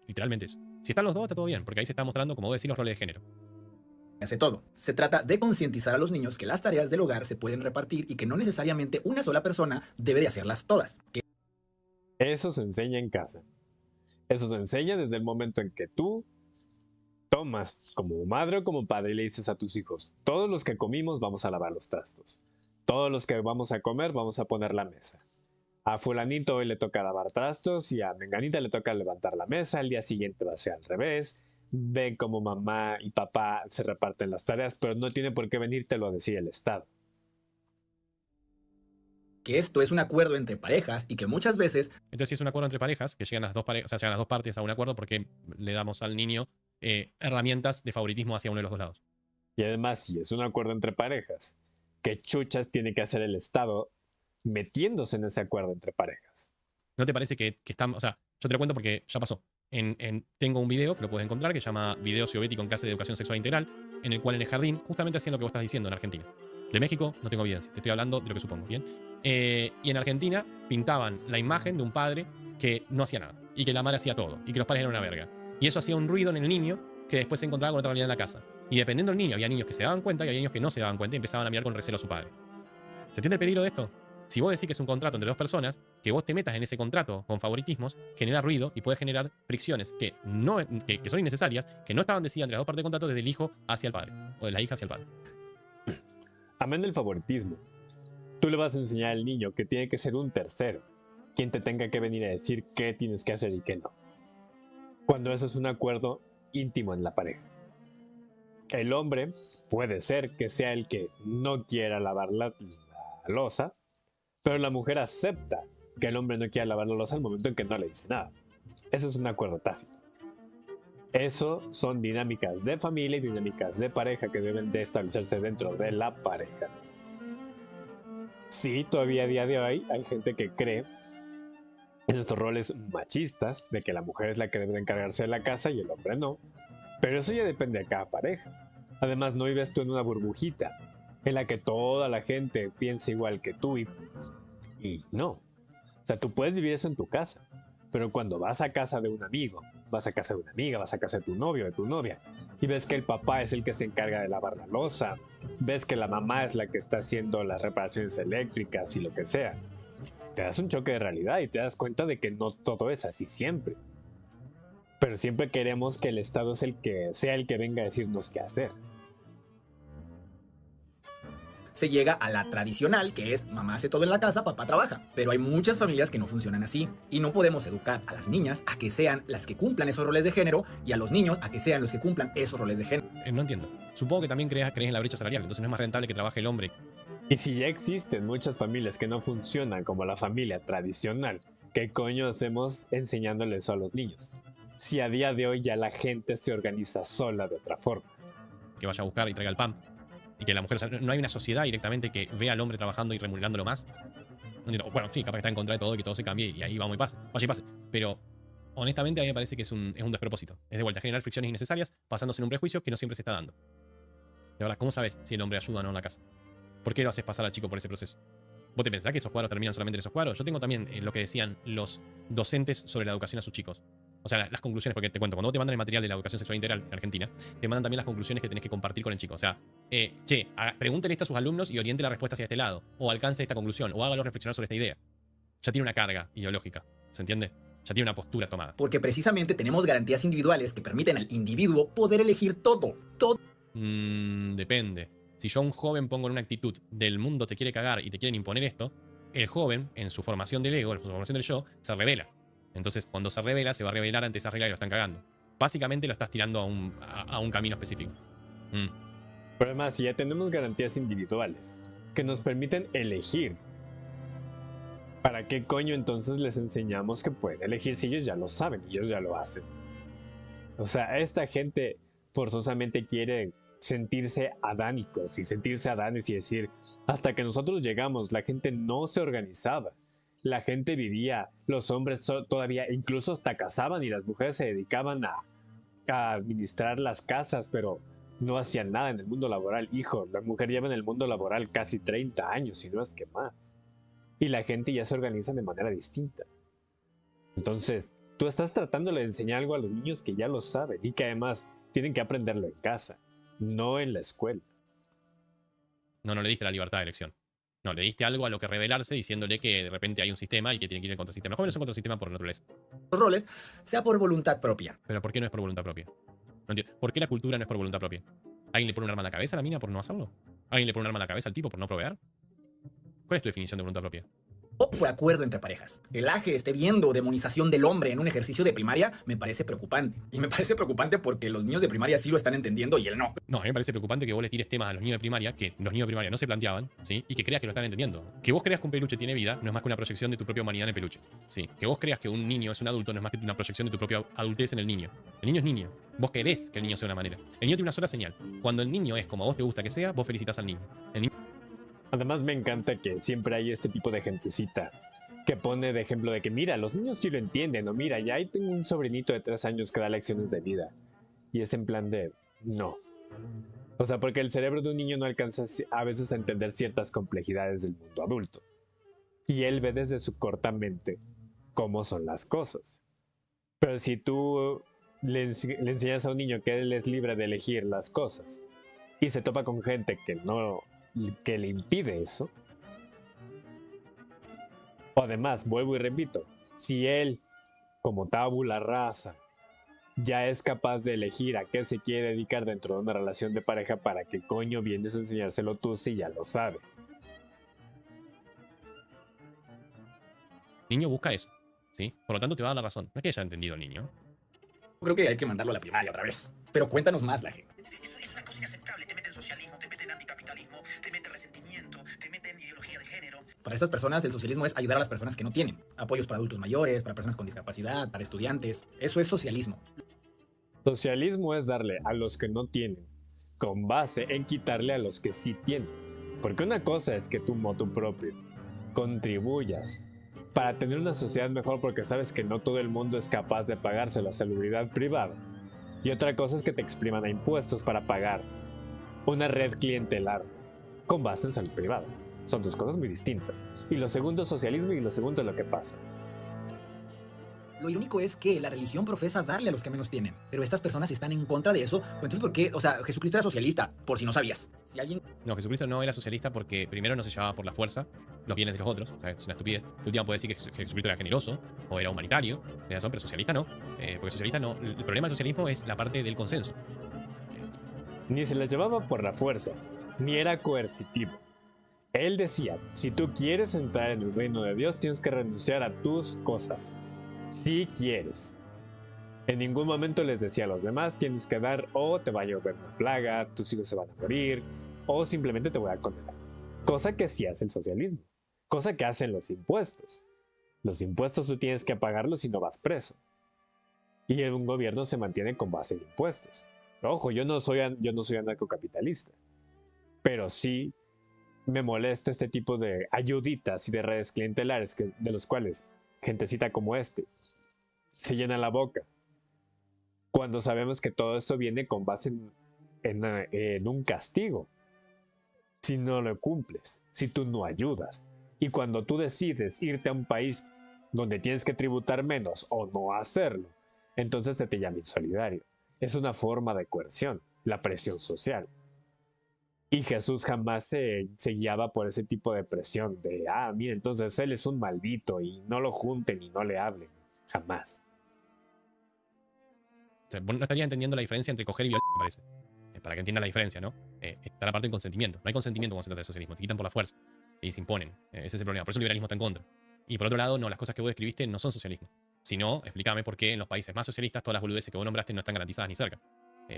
Literalmente eso. Si están los dos, está todo bien, porque ahí se está mostrando, como vos decís, los roles de género. Hace todo. Se trata de concientizar a los niños que las tareas del hogar se pueden repartir y que no necesariamente una sola persona debe de hacerlas todas. Eso se enseña en casa. Eso se enseña desde el momento en que tú tomas como madre o como padre y le dices a tus hijos, todos los que comimos vamos a lavar los trastos. Todos los que vamos a comer vamos a poner la mesa. A fulanito hoy le toca lavar trastos y a menganita le toca levantar la mesa, al día siguiente va a ser al revés. Ven como mamá y papá se reparten las tareas, pero no tiene por qué venírtelo a decir el Estado. Que esto es un acuerdo entre parejas y que muchas veces... Entonces, si es un acuerdo entre parejas, que llegan las dos parejas, o sea, llegan las dos partes a un acuerdo porque le damos al niño herramientas de favoritismo hacia uno de los dos lados. Y además, si es un acuerdo entre parejas, ¿qué chuchas tiene que hacer el Estado metiéndose en ese acuerdo entre parejas? ¿No te parece que están, o sea, yo te lo cuento porque ya pasó? Tengo un video que lo puedes encontrar que se llama Video Soviético en clase de educación sexual integral, en el cual en el jardín justamente hacían lo que vos estás diciendo en Argentina. De México no tengo evidencia, te estoy hablando de lo que supongo, ¿bien? Y en Argentina pintaban la imagen de un padre que no hacía nada, y que la madre hacía todo, y que los padres eran una verga. Y eso hacía un ruido en el niño que después se encontraba con otra realidad en la casa. Y dependiendo del niño, había niños que se daban cuenta y había niños que no se daban cuenta y empezaban a mirar con recelo a su padre. ¿Se entiende el peligro de esto? Si vos decís que es un contrato entre dos personas, que vos te metas en ese contrato con favoritismos, genera ruido y puede generar fricciones que son innecesarias, que no estaban decididas entre las dos partes del contrato, desde el hijo hacia el padre, o de la hija hacia el padre. Amén del favoritismo. Tú le vas a enseñar al niño que tiene que ser un tercero, quien te tenga que venir a decir qué tienes que hacer y qué no. Cuando eso es un acuerdo íntimo en la pareja. El hombre puede ser que sea el que no quiera lavar la loza, pero la mujer acepta que el hombre no quiera lavar la loza al momento en que no le dice nada. Eso es un acuerdo tácito. Eso son dinámicas de familia y dinámicas de pareja que deben de establecerse dentro de la pareja. Sí, todavía a día de hoy hay gente que cree en estos roles machistas de que la mujer es la que debe de encargarse de la casa y el hombre no. Pero eso ya depende de cada pareja. Además, no vives tú en una burbujita en la que toda la gente piensa igual que tú y no. O sea, tú puedes vivir eso en tu casa, pero cuando vas a casa de un amigo, vas a casa de una amiga, vas a casa de tu novio, de tu novia, y ves que el papá es el que se encarga de lavar la loza, ves que la mamá es la que está haciendo las reparaciones eléctricas y lo que sea, te das un choque de realidad y te das cuenta de que no todo es así siempre. Pero siempre queremos que el Estado sea el que venga a decirnos qué hacer. Se llega a la tradicional, que es mamá hace todo en la casa, papá trabaja. Pero hay muchas familias que no funcionan así. Y no podemos educar a las niñas a que sean las que cumplan esos roles de género y a los niños a que sean los que cumplan esos roles de género. No entiendo. Supongo que también crees en la brecha salarial, entonces no es más rentable que trabaje el hombre. Y si ya existen muchas familias que no funcionan como la familia tradicional, ¿qué coño hacemos enseñándoles eso a los niños? Si a día de hoy ya la gente se organiza sola de otra forma. Que vaya a buscar y traiga el pan. Y que la mujer, o sea, no hay una sociedad directamente que vea al hombre trabajando y remunerándolo más. No entiendo. Bueno, sí, capaz que está en contra de todo y que todo se cambie y ahí vamos y pase. Vaya y pase. Pero honestamente a mí me parece que es un despropósito. Es de vuelta a generar fricciones innecesarias basándose en un prejuicio que no siempre se está dando. De verdad, ¿cómo sabes si el hombre ayuda o no en la casa? ¿Por qué lo haces pasar al chico por ese proceso? ¿Vos te pensás que esos cuadros terminan solamente en esos cuadros? Yo tengo también lo que decían los docentes sobre la educación a sus chicos. O sea, las conclusiones, porque te cuento, cuando vos te mandan el material de la educación sexual integral en Argentina, te mandan también las conclusiones que tenés que compartir con el chico. O sea, pregúntenle esto a sus alumnos y oriente la respuesta hacia este lado. O alcance esta conclusión. O hágalo reflexionar sobre esta idea. Ya tiene una carga ideológica. ¿Se entiende? Ya tiene una postura tomada. Porque precisamente tenemos garantías individuales que permiten al individuo poder elegir todo. Depende. Si yo a un joven pongo en una actitud del mundo te quiere cagar y te quieren imponer esto, el joven, en su formación del ego, en su formación del yo, se revela. Entonces, cuando se revela, se va a revelar ante esa regla y lo están cagando. Básicamente lo estás tirando a un camino específico. Pero además, si ya tenemos garantías individuales que nos permiten elegir, ¿para qué coño entonces les enseñamos que pueden elegir si ellos ya lo saben y ellos ya lo hacen? O sea, esta gente forzosamente quiere sentirse adánicos y sentirse adanes y decir, hasta que nosotros llegamos, la gente no se organizaba. La gente vivía, los hombres todavía incluso hasta casaban y las mujeres se dedicaban a administrar las casas, pero no hacían nada en el mundo laboral. Hijo, la mujer lleva en el mundo laboral casi 30 años, si no es que más. Y la gente ya se organiza de manera distinta. Entonces, tú estás tratando de enseñar algo a los niños que ya lo saben y que además tienen que aprenderlo en casa, no en la escuela. No le diste la libertad de elección. No, le diste algo a lo que revelarse diciéndole que de repente hay un sistema y que tiene que ir en contra del sistema. Los jóvenes son contra el sistema por naturaleza. Los roles, sea por voluntad propia. Pero ¿por qué no es por voluntad propia? No entiendo. ¿Por qué la cultura no es por voluntad propia? ¿Alguien le pone un arma en la cabeza a la mina por no hacerlo? ¿Alguien le pone un arma en la cabeza al tipo por no proveer? ¿Cuál es tu definición de voluntad propia? o por acuerdo entre parejas. Que el AGE esté viendo demonización del hombre en un ejercicio de primaria me parece preocupante. Y me parece preocupante porque los niños de primaria sí lo están entendiendo y él no. No, a mí me parece preocupante que vos le tires temas a los niños de primaria que los niños de primaria no se planteaban, ¿sí? Y que creas que lo están entendiendo. Que vos creas que un peluche tiene vida no es más que una proyección de tu propia humanidad en el peluche, ¿sí? Que vos creas que un niño es un adulto no es más que una proyección de tu propia adultez en el niño. El niño es niño. Vos querés que el niño sea de una manera. El niño tiene una sola señal. Cuando el niño es como a vos te gusta que sea, vos felicitas al niño. El niño... Además me encanta que siempre hay este tipo de gentecita que pone de ejemplo de que mira, los niños sí lo entienden, o mira, ya ahí tengo un sobrinito de 3 años que da lecciones de vida. Y es en plan de, no. O sea, porque el cerebro de un niño no alcanza a veces a entender ciertas complejidades del mundo adulto. Y él ve desde su corta mente cómo son las cosas. Pero si tú le enseñas a un niño que él es libre de elegir las cosas y se topa con gente que le impide eso, o además, vuelvo y repito, si él, como tabula rasa, ya es capaz de elegir a qué se quiere dedicar dentro de una relación de pareja, ¿para qué coño vienes a enseñárselo tú si ya lo sabe? El niño busca eso, ¿sí? Por lo tanto te va a dar la razón. No es que haya entendido el niño. Creo que hay que mandarlo a la primaria otra vez. Pero cuéntanos más, Laje. Es una cosa inaceptable. Te meten socialismo, te meten anticapitalismo, te meten resentimiento, te meten ideología de género. Para estas personas, el socialismo es ayudar a las personas que no tienen. Apoyos para adultos mayores, para personas con discapacidad, para estudiantes. Eso es socialismo. Socialismo es darle a los que no tienen, con base en quitarle a los que sí tienen. Porque una cosa es que tú, motu propio, contribuyas para tener una sociedad mejor porque sabes que no todo el mundo es capaz de pagarse la salubridad privada. Y otra cosa es que te expriman a impuestos para pagar una red clientelar con base en salud privada. Son dos cosas muy distintas. Y lo segundo es socialismo y lo segundo es lo que pasa. Lo irónico es que la religión profesa darle a los que menos tienen, pero estas personas están en contra de eso. Entonces, ¿por qué? O sea, Jesucristo era socialista, por si no sabías. Si alguien... No, Jesucristo no era socialista porque primero no se llevaba por la fuerza los bienes de los otros. O sea, es una estupidez. De última puede decir que Jesucristo era generoso o era humanitario, pero socialista no. Porque socialista no. El problema del socialismo es la parte del consenso. Ni se la llevaba por la fuerza, ni era coercitivo. Él decía, si tú quieres entrar en el reino de Dios, tienes que renunciar a tus cosas. Si quieres. En ningún momento les decía a los demás, tienes que dar o te va a llover una plaga, tus hijos se van a morir, o simplemente te voy a condenar. Cosa que sí hace el socialismo. Cosa que hacen los impuestos. Los impuestos tú tienes que pagarlos si no vas preso. Y un gobierno se mantiene con base en impuestos. Ojo, yo no soy anarcocapitalista. Pero sí me molesta este tipo de ayuditas y de redes clientelares de los cuales gentecita como se llena la boca. Cuando sabemos que todo esto viene con base en un castigo. Si no lo cumples, si tú no ayudas. Y cuando tú decides irte a un país donde tienes que tributar menos o no hacerlo, entonces te llama insolidario. Es una forma de coerción, la presión social. Y Jesús jamás se guiaba por ese tipo de presión de, mira, entonces él es un maldito y no lo junten y no le hablen. Jamás. O sea, vos no estarías entendiendo la diferencia entre coger y violar, me parece. Para que entiendan la diferencia, ¿no? Está la parte del consentimiento. No hay consentimiento cuando se trata de socialismo. Te quitan por la fuerza. Y se imponen. Ese es el problema. Por eso el liberalismo está en contra. Y por otro lado, no, las cosas que vos describiste no son socialismo. Si no, explícame por qué en los países más socialistas todas las boludeces que vos nombraste no están garantizadas ni cerca.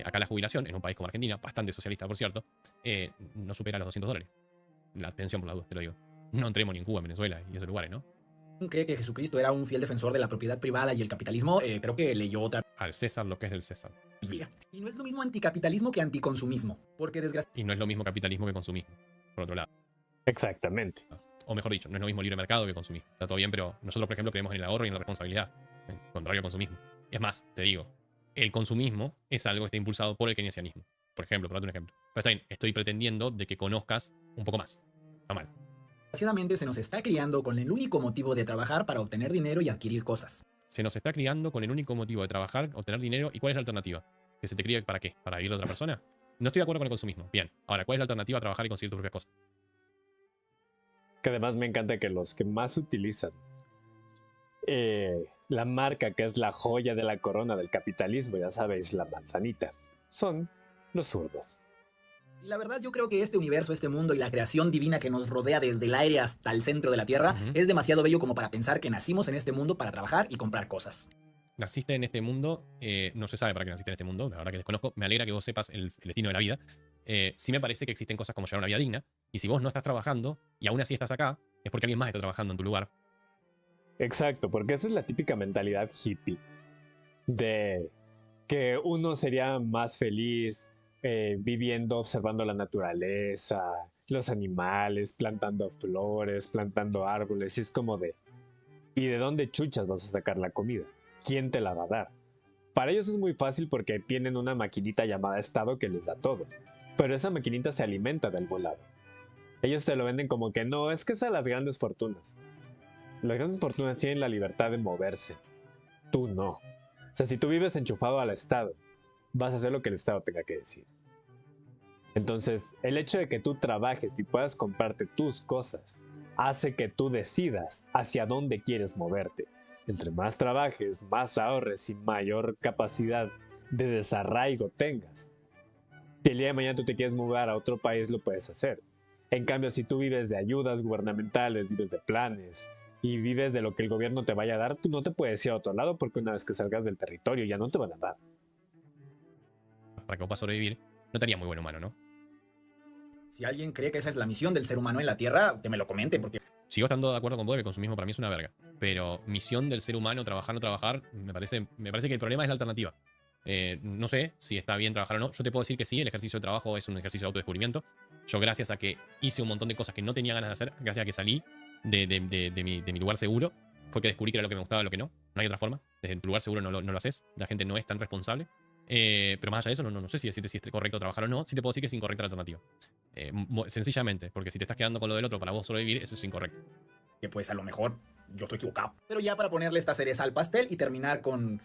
Acá la jubilación, en un país como Argentina, bastante socialista por cierto, no supera los $200. La pensión por la duda, te lo digo. No entremos ni en Cuba, en Venezuela y esos lugares, ¿no? Cree que Jesucristo era un fiel defensor de la propiedad privada y el capitalismo. Creo que leyó otra Al César lo que es del César. Biblia. Y no es lo mismo anticapitalismo que anticonsumismo, porque Y no es lo mismo capitalismo que consumismo, por otro lado. Exactamente. O mejor dicho, no es lo mismo libre mercado que consumismo. Está todo bien, pero nosotros, por ejemplo, creemos en el ahorro y en la responsabilidad, contrario al consumismo. Es más, te digo, el consumismo es algo que está impulsado por el keynesianismo. Por ejemplo, por darte un ejemplo. Pero está bien, estoy pretendiendo de que conozcas un poco más. Está mal. Desgraciadamente se nos está criando con el único motivo de trabajar para obtener dinero y adquirir cosas. Se nos está criando con el único motivo de trabajar, obtener dinero. ¿Y cuál es la alternativa? ¿Que se te críe para qué? ¿Para vivir de otra persona? No estoy de acuerdo con el consumismo. Bien. Ahora, ¿cuál es la alternativa a trabajar y conseguir tus propias cosas? Que además me encanta que los que más utilizan la marca que es la joya de la corona del capitalismo, ya sabéis, la manzanita, son los zurdos. Y la verdad yo creo que este universo, este mundo y la creación divina que nos rodea desde el aire hasta el centro de la Tierra es demasiado bello como para pensar que nacimos en este mundo para trabajar y comprar cosas. Naciste en este mundo, no se sabe para qué naciste en este mundo, la verdad que desconozco, me alegra que vos sepas el destino de la vida. Sí me parece que existen cosas como llevar una vida digna, y si vos no estás trabajando y aún así estás acá, es porque alguien más está trabajando en tu lugar. Exacto, porque esa es la típica mentalidad hippie de que uno sería más feliz viviendo, observando la naturaleza, los animales, plantando flores, plantando árboles, y es como de, ¿y de dónde chuchas vas a sacar la comida? ¿Quién te la va a dar? Para ellos es muy fácil porque tienen una maquinita llamada Estado que les da todo, pero esa maquinita se alimenta del volado. Ellos te lo venden como que no, es que es a las grandes fortunas. Las grandes fortunas tienen la libertad de moverse, tú no. O sea, si tú vives enchufado al Estado, vas a hacer lo que el Estado tenga que decir. Entonces, el hecho de que tú trabajes y puedas comprarte tus cosas hace que tú decidas hacia dónde quieres moverte. Entre más trabajes, más ahorres y mayor capacidad de desarraigo tengas. Si el día de mañana tú te quieres mudar a otro país, lo puedes hacer. En cambio, si tú vives de ayudas gubernamentales, vives de planes y vives de lo que el gobierno te vaya a dar, tú no te puedes ir a otro lado porque una vez que salgas del territorio ya no te van a dar. Para que vos puedas sobrevivir, no estaría muy buen humano, ¿no? Si alguien cree que esa es la misión del ser humano en la Tierra, que me lo comente, porque Sigo estando de acuerdo con vos que el consumismo para mí es una verga. Pero misión del ser humano, trabajar o no trabajar, me parece que el problema es la alternativa. No sé si está bien trabajar o no. Yo te puedo decir que sí, el ejercicio de trabajo es un ejercicio de autodescubrimiento. Yo gracias a que hice un montón de cosas que no tenía ganas de hacer, gracias a que salí de mi lugar seguro, fue que descubrí que era lo que me gustaba y lo que no. No hay otra forma. Desde tu lugar seguro no lo haces. La gente no es tan responsable. Pero más allá de eso, no sé si decirte si es correcto trabajar o no. Sí te puedo decir que es incorrecta la alternativa. Sencillamente, porque si te estás quedando con lo del otro para vos sobrevivir, eso es incorrecto. que pues a lo mejor yo estoy equivocado. Pero ya para ponerle esta cereza al pastel y terminar con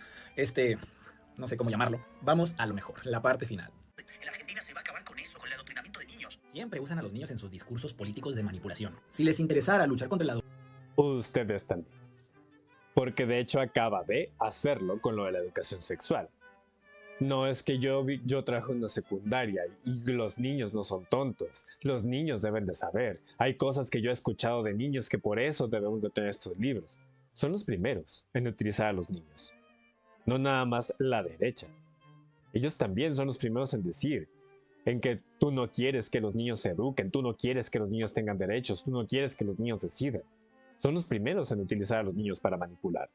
no sé cómo llamarlo, vamos a lo mejor, la parte final. En Argentina se va a acabar con eso, con el adoctrinamiento de niños. Siempre usan a los niños en sus discursos políticos de manipulación. Si les interesara luchar contra el Ustedes también. Porque de hecho acaba de hacerlo con lo de la educación sexual. No es que yo trabajo en una secundaria y los niños no son tontos. Los niños deben de saber. Hay cosas que yo he escuchado de niños que por eso debemos de tener estos libros. Son los primeros en utilizar a los niños. No nada más la derecha. Ellos también son los primeros en decir en que tú no quieres que los niños se eduquen, tú no quieres que los niños tengan derechos, tú no quieres que los niños decidan. Son los primeros en utilizar a los niños para manipular.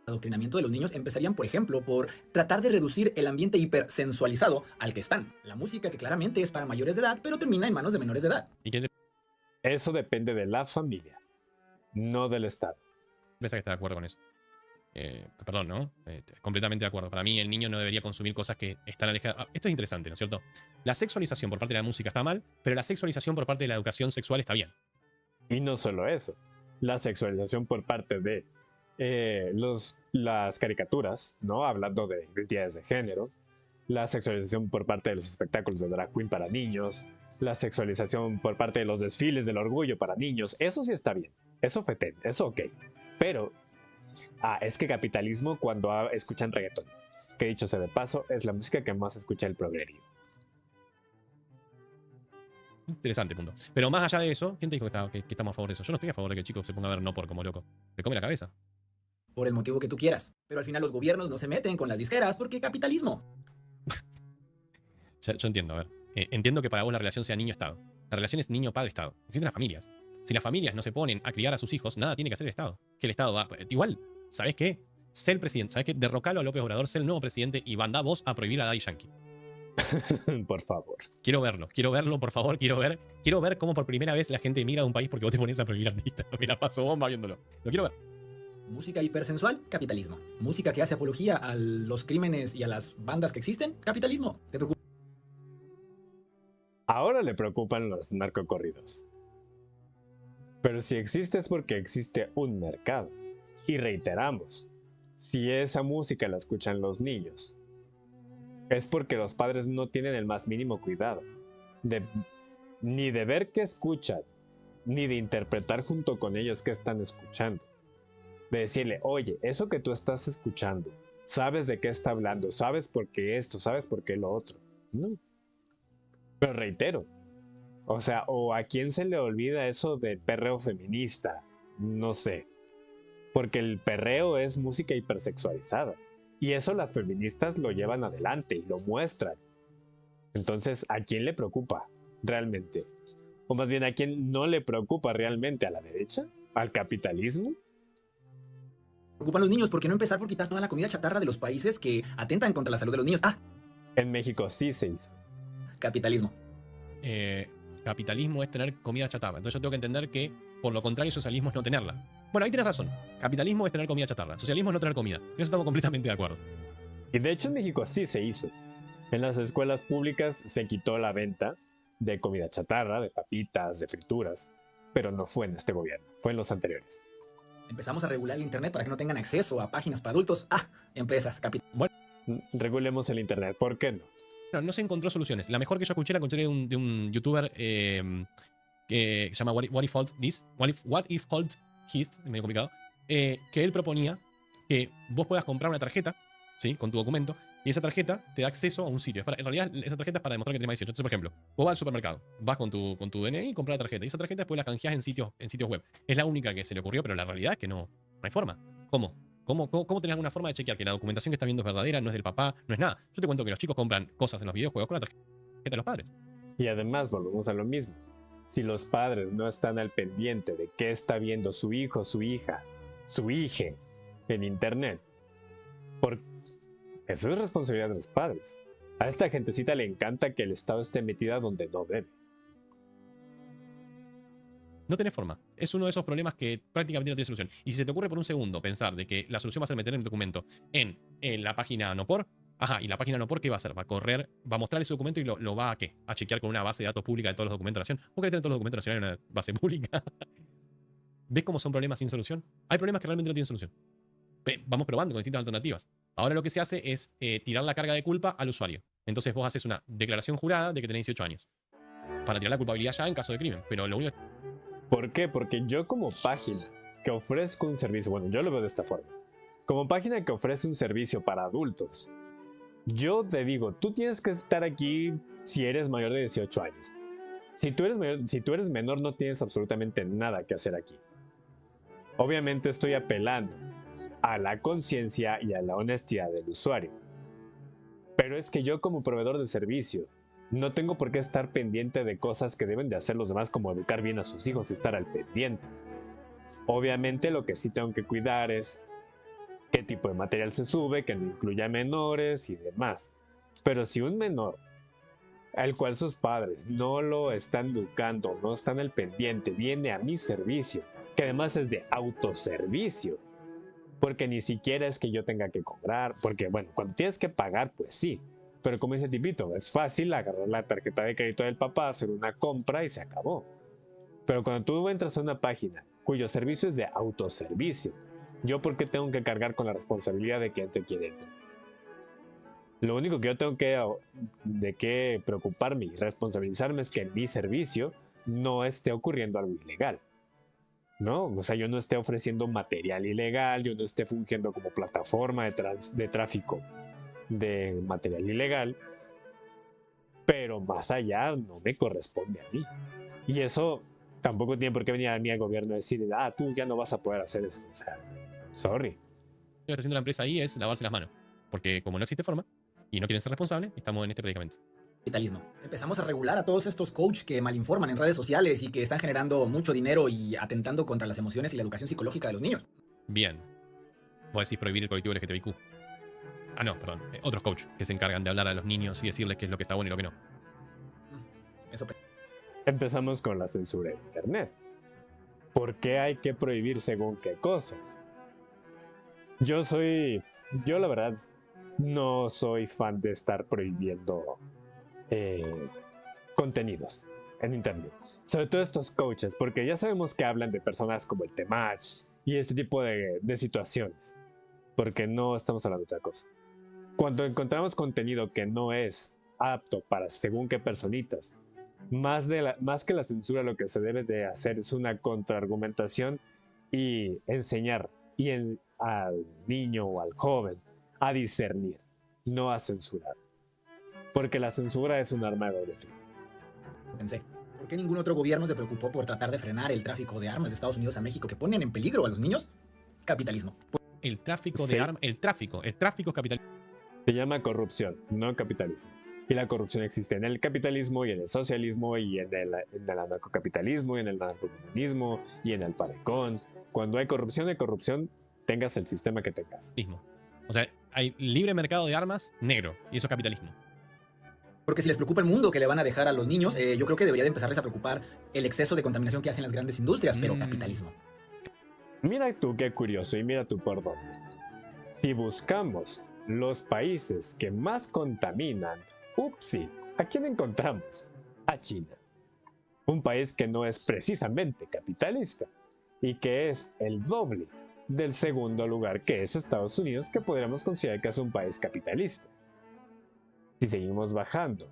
adoctrinamiento de los niños empezarían, por ejemplo, por tratar de reducir el ambiente hipersensualizado al que están. La música que claramente es para mayores de edad, pero termina en manos de menores de edad. ¿Y qué te Eso depende de la familia, no del Estado. parece que estás de acuerdo con eso? Perdón, ¿no? Completamente de acuerdo. Para mí el niño no debería consumir cosas que están alejadas. Esto es interesante, ¿no es cierto? La sexualización por parte de la música está mal, pero la sexualización por parte de la educación sexual está bien. Y no solo eso, la sexualización por parte de las caricaturas, ¿no? Hablando de identidades de género, la sexualización por parte de los espectáculos de drag queen para niños, la sexualización por parte de los desfiles del orgullo para niños, eso sí está bien, eso feten, eso ok. Pero, es que capitalismo cuando escuchan reggaetón, que dicho sea de paso, es la música que más escucha el progresivo. Interesante punto. Pero más allá de eso, ¿quién te dijo que estamos a favor de eso? Yo no estoy a favor de que el chico se ponga a ver no por como loco. Le come la cabeza. Por el motivo que tú quieras. Pero al final los gobiernos no se meten con las disqueras porque capitalismo. Yo entiendo, a ver. Entiendo que para vos la relación sea niño-estado. La relación es niño-padre-estado. Existen las familias. Si las familias no se ponen a criar a sus hijos, nada tiene que hacer el Estado. Que el Estado va. Igual, ¿sabés qué? Sé el presidente. ¿Sabés qué? Derrocalo a López Obrador, sé el nuevo presidente y mandá vos a prohibir a Daddy Yankee. Por favor. Quiero verlo, por favor, quiero ver cómo por primera vez la gente emigra de un país porque vos te pones a prohibir artistas. Me la paso bomba viéndolo. Lo quiero ver. Música hipersensual, capitalismo. Música que hace apología a los crímenes y a las bandas que existen, capitalismo. ¿Te preocupa? Ahora le preocupan los narcocorridos. Pero si existe es porque existe un mercado. Y reiteramos, si esa música la escuchan los niños, es porque los padres no tienen el más mínimo cuidado. Ni de ver qué escuchan, ni de interpretar junto con ellos qué están escuchando. De decirle, oye, eso que tú estás escuchando, ¿sabes de qué está hablando? ¿Sabes por qué esto? ¿Sabes por qué lo otro? No. Pero reitero, o sea, o a quién se le olvida eso de perreo feminista, no sé. Porque el perreo es música hipersexualizada. Y eso las feministas lo llevan adelante y lo muestran. Entonces, ¿a quién le preocupa realmente? O más bien, ¿a quién no le preocupa realmente? ¿A la derecha? ¿Al capitalismo? Preocupan los niños, ¿por qué no empezar por quitar toda la comida chatarra de los países que atentan contra la salud de los niños? Ah, En México sí se hizo. capitalismo. Capitalismo es tener comida chatarra. Entonces yo tengo que entender que, por lo contrario, socialismo es no tenerla. Bueno, ahí tienes razón. Capitalismo es tener comida chatarra. Socialismo es no tener comida. En eso estamos completamente de acuerdo. Y de hecho en México sí se hizo. En las escuelas públicas se quitó la venta de comida chatarra, de papitas, de frituras. Pero no fue en este gobierno, fue en los anteriores. Empezamos a regular el internet para que no tengan acceso a páginas para adultos. Ah, empresas, Regulemos el internet, ¿por qué no? No se encontró soluciones. La mejor que yo escuché la encontré de un youtuber que se llama What If Holds This. What If Holds Hist, es medio complicado. Que él proponía que vos puedas comprar una tarjeta, ¿sí? Con tu documento, y esa tarjeta te da acceso a un sitio. En realidad, esa tarjeta es para demostrar que tenés más 18. Entonces, por ejemplo, vos vas al supermercado, vas con tu DNI y compras la tarjeta. Y esa tarjeta después la canjeás en sitios web. Es la única que se le ocurrió, pero la realidad es que no hay forma. ¿Cómo? ¿Cómo tenés alguna forma de chequear que la documentación que estás viendo es verdadera, no es del papá, no es nada? Yo te cuento que los chicos compran cosas en los videojuegos con la tarjeta de los padres. Y además volvemos a lo mismo. Si los padres no están al pendiente de qué está viendo su hijo, su hija, su hije en internet, eso es responsabilidad de los padres. A esta gentecita le encanta que el Estado esté metida donde no debe. No tenés forma. Es uno de esos problemas que prácticamente no tiene solución. Y si se te ocurre por un segundo pensar de que la solución va a ser meter el documento en la página Nopor, ¿y la página Nopor qué va a hacer? Va a correr, va a mostrar ese documento y lo va a ¿qué? A chequear con una base de datos pública de todos los documentos de la nación. ¿Vos querés tener todos los documentos nacionales en una base pública? ¿Ves cómo son problemas sin solución? Hay problemas que realmente no tienen solución. Vamos probando con distintas alternativas. Ahora lo que se hace es tirar la carga de culpa al usuario. Entonces vos haces una declaración jurada de que tenés 18 años. Para tirar la culpabilidad ya en caso de crimen. Pero lo único ¿Por qué? Porque yo como página que ofrezco un servicio, bueno, yo lo veo de esta forma. Como página que ofrece un servicio para adultos, yo te digo, tú tienes que estar aquí si eres mayor de 18 años. Si tú eres menor, no tienes absolutamente nada que hacer aquí. Obviamente estoy apelando a la conciencia y a la honestidad del usuario. Pero es que yo como proveedor de servicio no tengo por qué estar pendiente de cosas que deben de hacer los demás, como educar bien a sus hijos y estar al pendiente. Obviamente lo que sí tengo que cuidar es qué tipo de material se sube, que no incluya menores y demás. Pero si un menor al cual sus padres no lo están educando, no están al pendiente, viene a mi servicio, que además es de autoservicio, porque ni siquiera es que yo tenga que cobrar, porque bueno, cuando tienes que pagar, pues sí, pero como dice Tipito, es fácil agarrar la tarjeta de crédito del papá, hacer una compra y se acabó. Pero cuando tú entras a una página cuyo servicio es de autoservicio, ¿yo por qué tengo que cargar con la responsabilidad de que entre quien entre? Lo único que yo tengo de qué preocuparme y responsabilizarme es que en mi servicio no esté ocurriendo algo ilegal. ¿No? O sea, yo no esté ofreciendo material ilegal, yo no esté fungiendo como plataforma de tráfico de material ilegal, pero más allá no me corresponde a mí. Y eso tampoco tiene por qué venir a mí al gobierno a decir, tú ya no vas a poder hacer eso. O sea, sorry. que está haciendo la empresa ahí es lavarse las manos. Porque como no existe forma y no quieren ser responsables, estamos en este predicamento. Capitalismo. Empezamos a regular a todos estos coaches que malinforman en redes sociales y que están generando mucho dinero y atentando contra las emociones y la educación psicológica de los niños. Bien. Vos decís prohibir el colectivo LGTBIQ. No, perdón. Otros coaches que se encargan de hablar a los niños y decirles qué es lo que está bueno y lo que no. Eso. Empezamos con la censura en internet. ¿Por qué hay que prohibir según qué cosas? Yo la verdad no soy fan de estar prohibiendo contenidos en internet, sobre todo estos coaches, porque ya sabemos que hablan de personas como el Temach y este tipo de situaciones, porque no estamos hablando de otra cosa. Cuando encontramos contenido que no es apto para según qué personitas, más que la censura, lo que se debe de hacer es una contraargumentación y enseñar al niño o al joven a discernir, no a censurar. Porque la censura es un arma de doble filo. Pensé, ¿por qué ningún otro gobierno se preocupó por tratar de frenar el tráfico de armas de Estados Unidos a México que ponen en peligro a los niños? Capitalismo. El tráfico Sí. de armas, el tráfico es capitalismo. Se llama corrupción, no capitalismo. Y la corrupción existe en el capitalismo y en el socialismo y en el anarcocapitalismo y en el narcocomunismo y en el palecón. Cuando hay corrupción, tengas el sistema que tengas. O sea, hay libre mercado de armas negro, y eso es capitalismo. Porque si les preocupa el mundo que le van a dejar a los niños, yo creo que debería de empezarles a preocupar el exceso de contaminación que hacen las grandes industrias, pero capitalismo. Mira tú qué curioso y mira tú por dónde. Si buscamos los países que más contaminan, upsi, ¿a quién encontramos? A China. Un país que no es precisamente capitalista y que es el doble del segundo lugar, que es Estados Unidos, que podríamos considerar que es un país capitalista. Si seguimos bajando.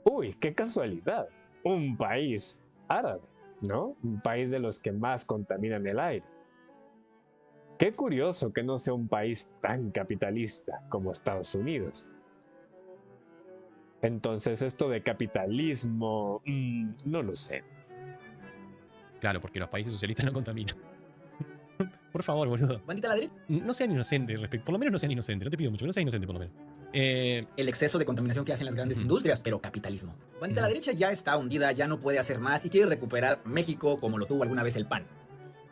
Uy, qué casualidad. Un país árabe, ¿no? Un país de los que más contaminan el aire. Qué curioso que no sea un país tan capitalista como Estados Unidos. Entonces, esto de capitalismo, no lo sé. Claro, porque los países socialistas no contaminan. Por favor, boludo. Bandita a la derecha. No sean inocentes, por lo menos no sean inocentes. No te pido mucho, no sean inocentes por lo menos. El exceso de contaminación que hacen las grandes industrias, pero capitalismo. Bandita a la derecha ya está hundida, ya no puede hacer más y quiere recuperar México como lo tuvo alguna vez el PAN.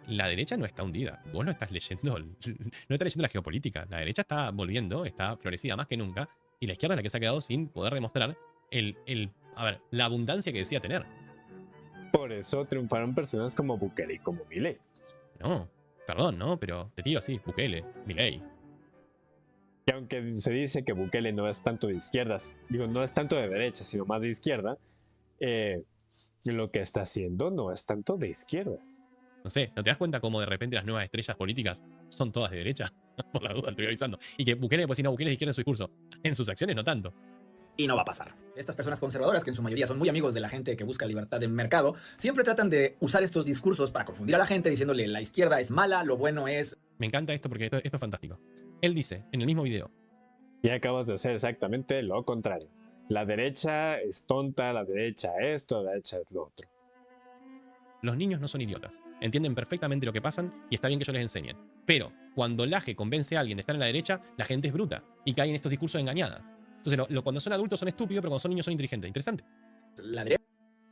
La derecha no está hundida. Vos no estás leyendo, no estás leyendo la geopolítica. La derecha está volviendo, está florecida más que nunca. Y la izquierda es la que se ha quedado sin poder demostrar la abundancia que decía tener. Por eso triunfaron personas como Bukele y como Milei. No, perdón, ¿no? Pero te tiro así, Bukele, Milei. Que aunque se dice que Bukele no es tanto de izquierdas, digo, no es tanto de derecha, sino más de izquierda, lo que está haciendo no es tanto de izquierdas. No sé, ¿no te das cuenta cómo de repente las nuevas estrellas políticas son todas de derecha? Por la duda, te voy avisando. Y que Bukele, pues si no, Bukele es de izquierda en su discurso. En sus acciones no tanto. Y no va a pasar. Estas personas conservadoras, que en su mayoría son muy amigos de la gente que busca libertad de mercado, siempre tratan de usar estos discursos para confundir a la gente diciéndole la izquierda es mala, lo bueno es... Me encanta esto porque esto es fantástico. Él dice, en el mismo video, Y acabas de hacer exactamente lo contrario. La derecha es tonta, la derecha esto, la derecha es lo otro. los niños no son idiotas. Entienden perfectamente lo que pasan y está bien que ellos les enseñen. Pero cuando Laje convence a alguien de estar en la derecha, la gente es bruta y cae en estos discursos engañadas. Entonces, cuando son adultos son estúpidos, pero cuando son niños son inteligentes. Interesante. La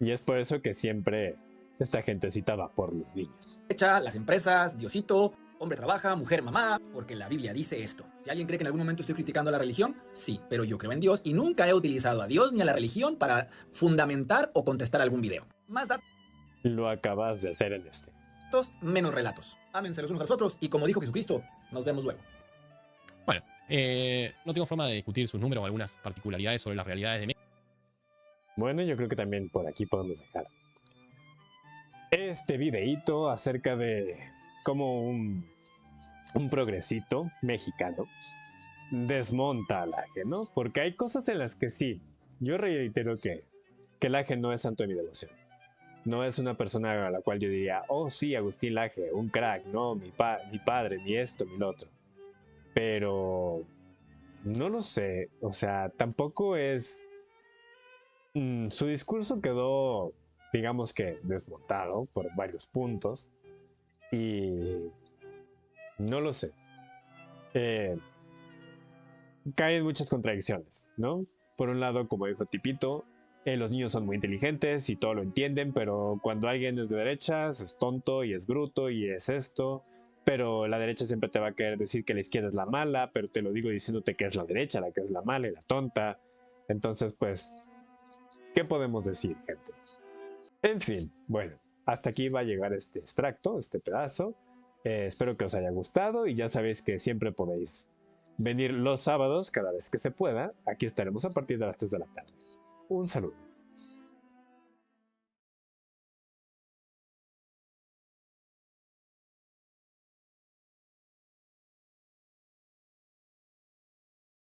Y es por eso que siempre esta gentecita va por los niños. derecha, las empresas, Diosito, hombre trabaja, mujer mamá, porque la Biblia dice esto. Si alguien cree que en algún momento estoy criticando a la religión, sí, pero yo creo en Dios y nunca he utilizado a Dios ni a la religión para fundamentar o contestar algún video. Más Lo acabas de hacer en este. datos, menos relatos. Ámense los unos a los otros y como dijo Jesucristo, nos vemos luego. Bueno, no tengo forma de discutir sus números o algunas particularidades sobre las realidades de México. Bueno, yo creo que también por aquí podemos dejar este videíto acerca de cómo un progresito mexicano desmonta al Laje, ¿no? Porque hay cosas en las que sí, yo reitero que el Laje no es santo de mi devoción. No es una persona a la cual yo diría, oh sí, Agustín Laje, un crack, no, mi padre, mi esto, mi lo otro. Pero no lo sé, o sea, tampoco es... su discurso quedó, digamos que, desmontado por varios puntos y no lo sé. Caen muchas contradicciones, ¿no? Por un lado, como dijo Tipito, los niños son muy inteligentes y todo lo entienden, pero cuando alguien es de derechas es tonto y es bruto y es esto. Pero la derecha siempre te va a querer decir que la izquierda es la mala, pero te lo digo diciéndote que es la derecha la que es la mala y la tonta. Entonces, pues, ¿qué podemos decir, gente? En fin, bueno, hasta aquí va a llegar este extracto, este pedazo. Espero que os haya gustado y ya sabéis que siempre podéis venir los sábados cada vez que se pueda. Aquí estaremos a partir de las 3 de la tarde. Un saludo.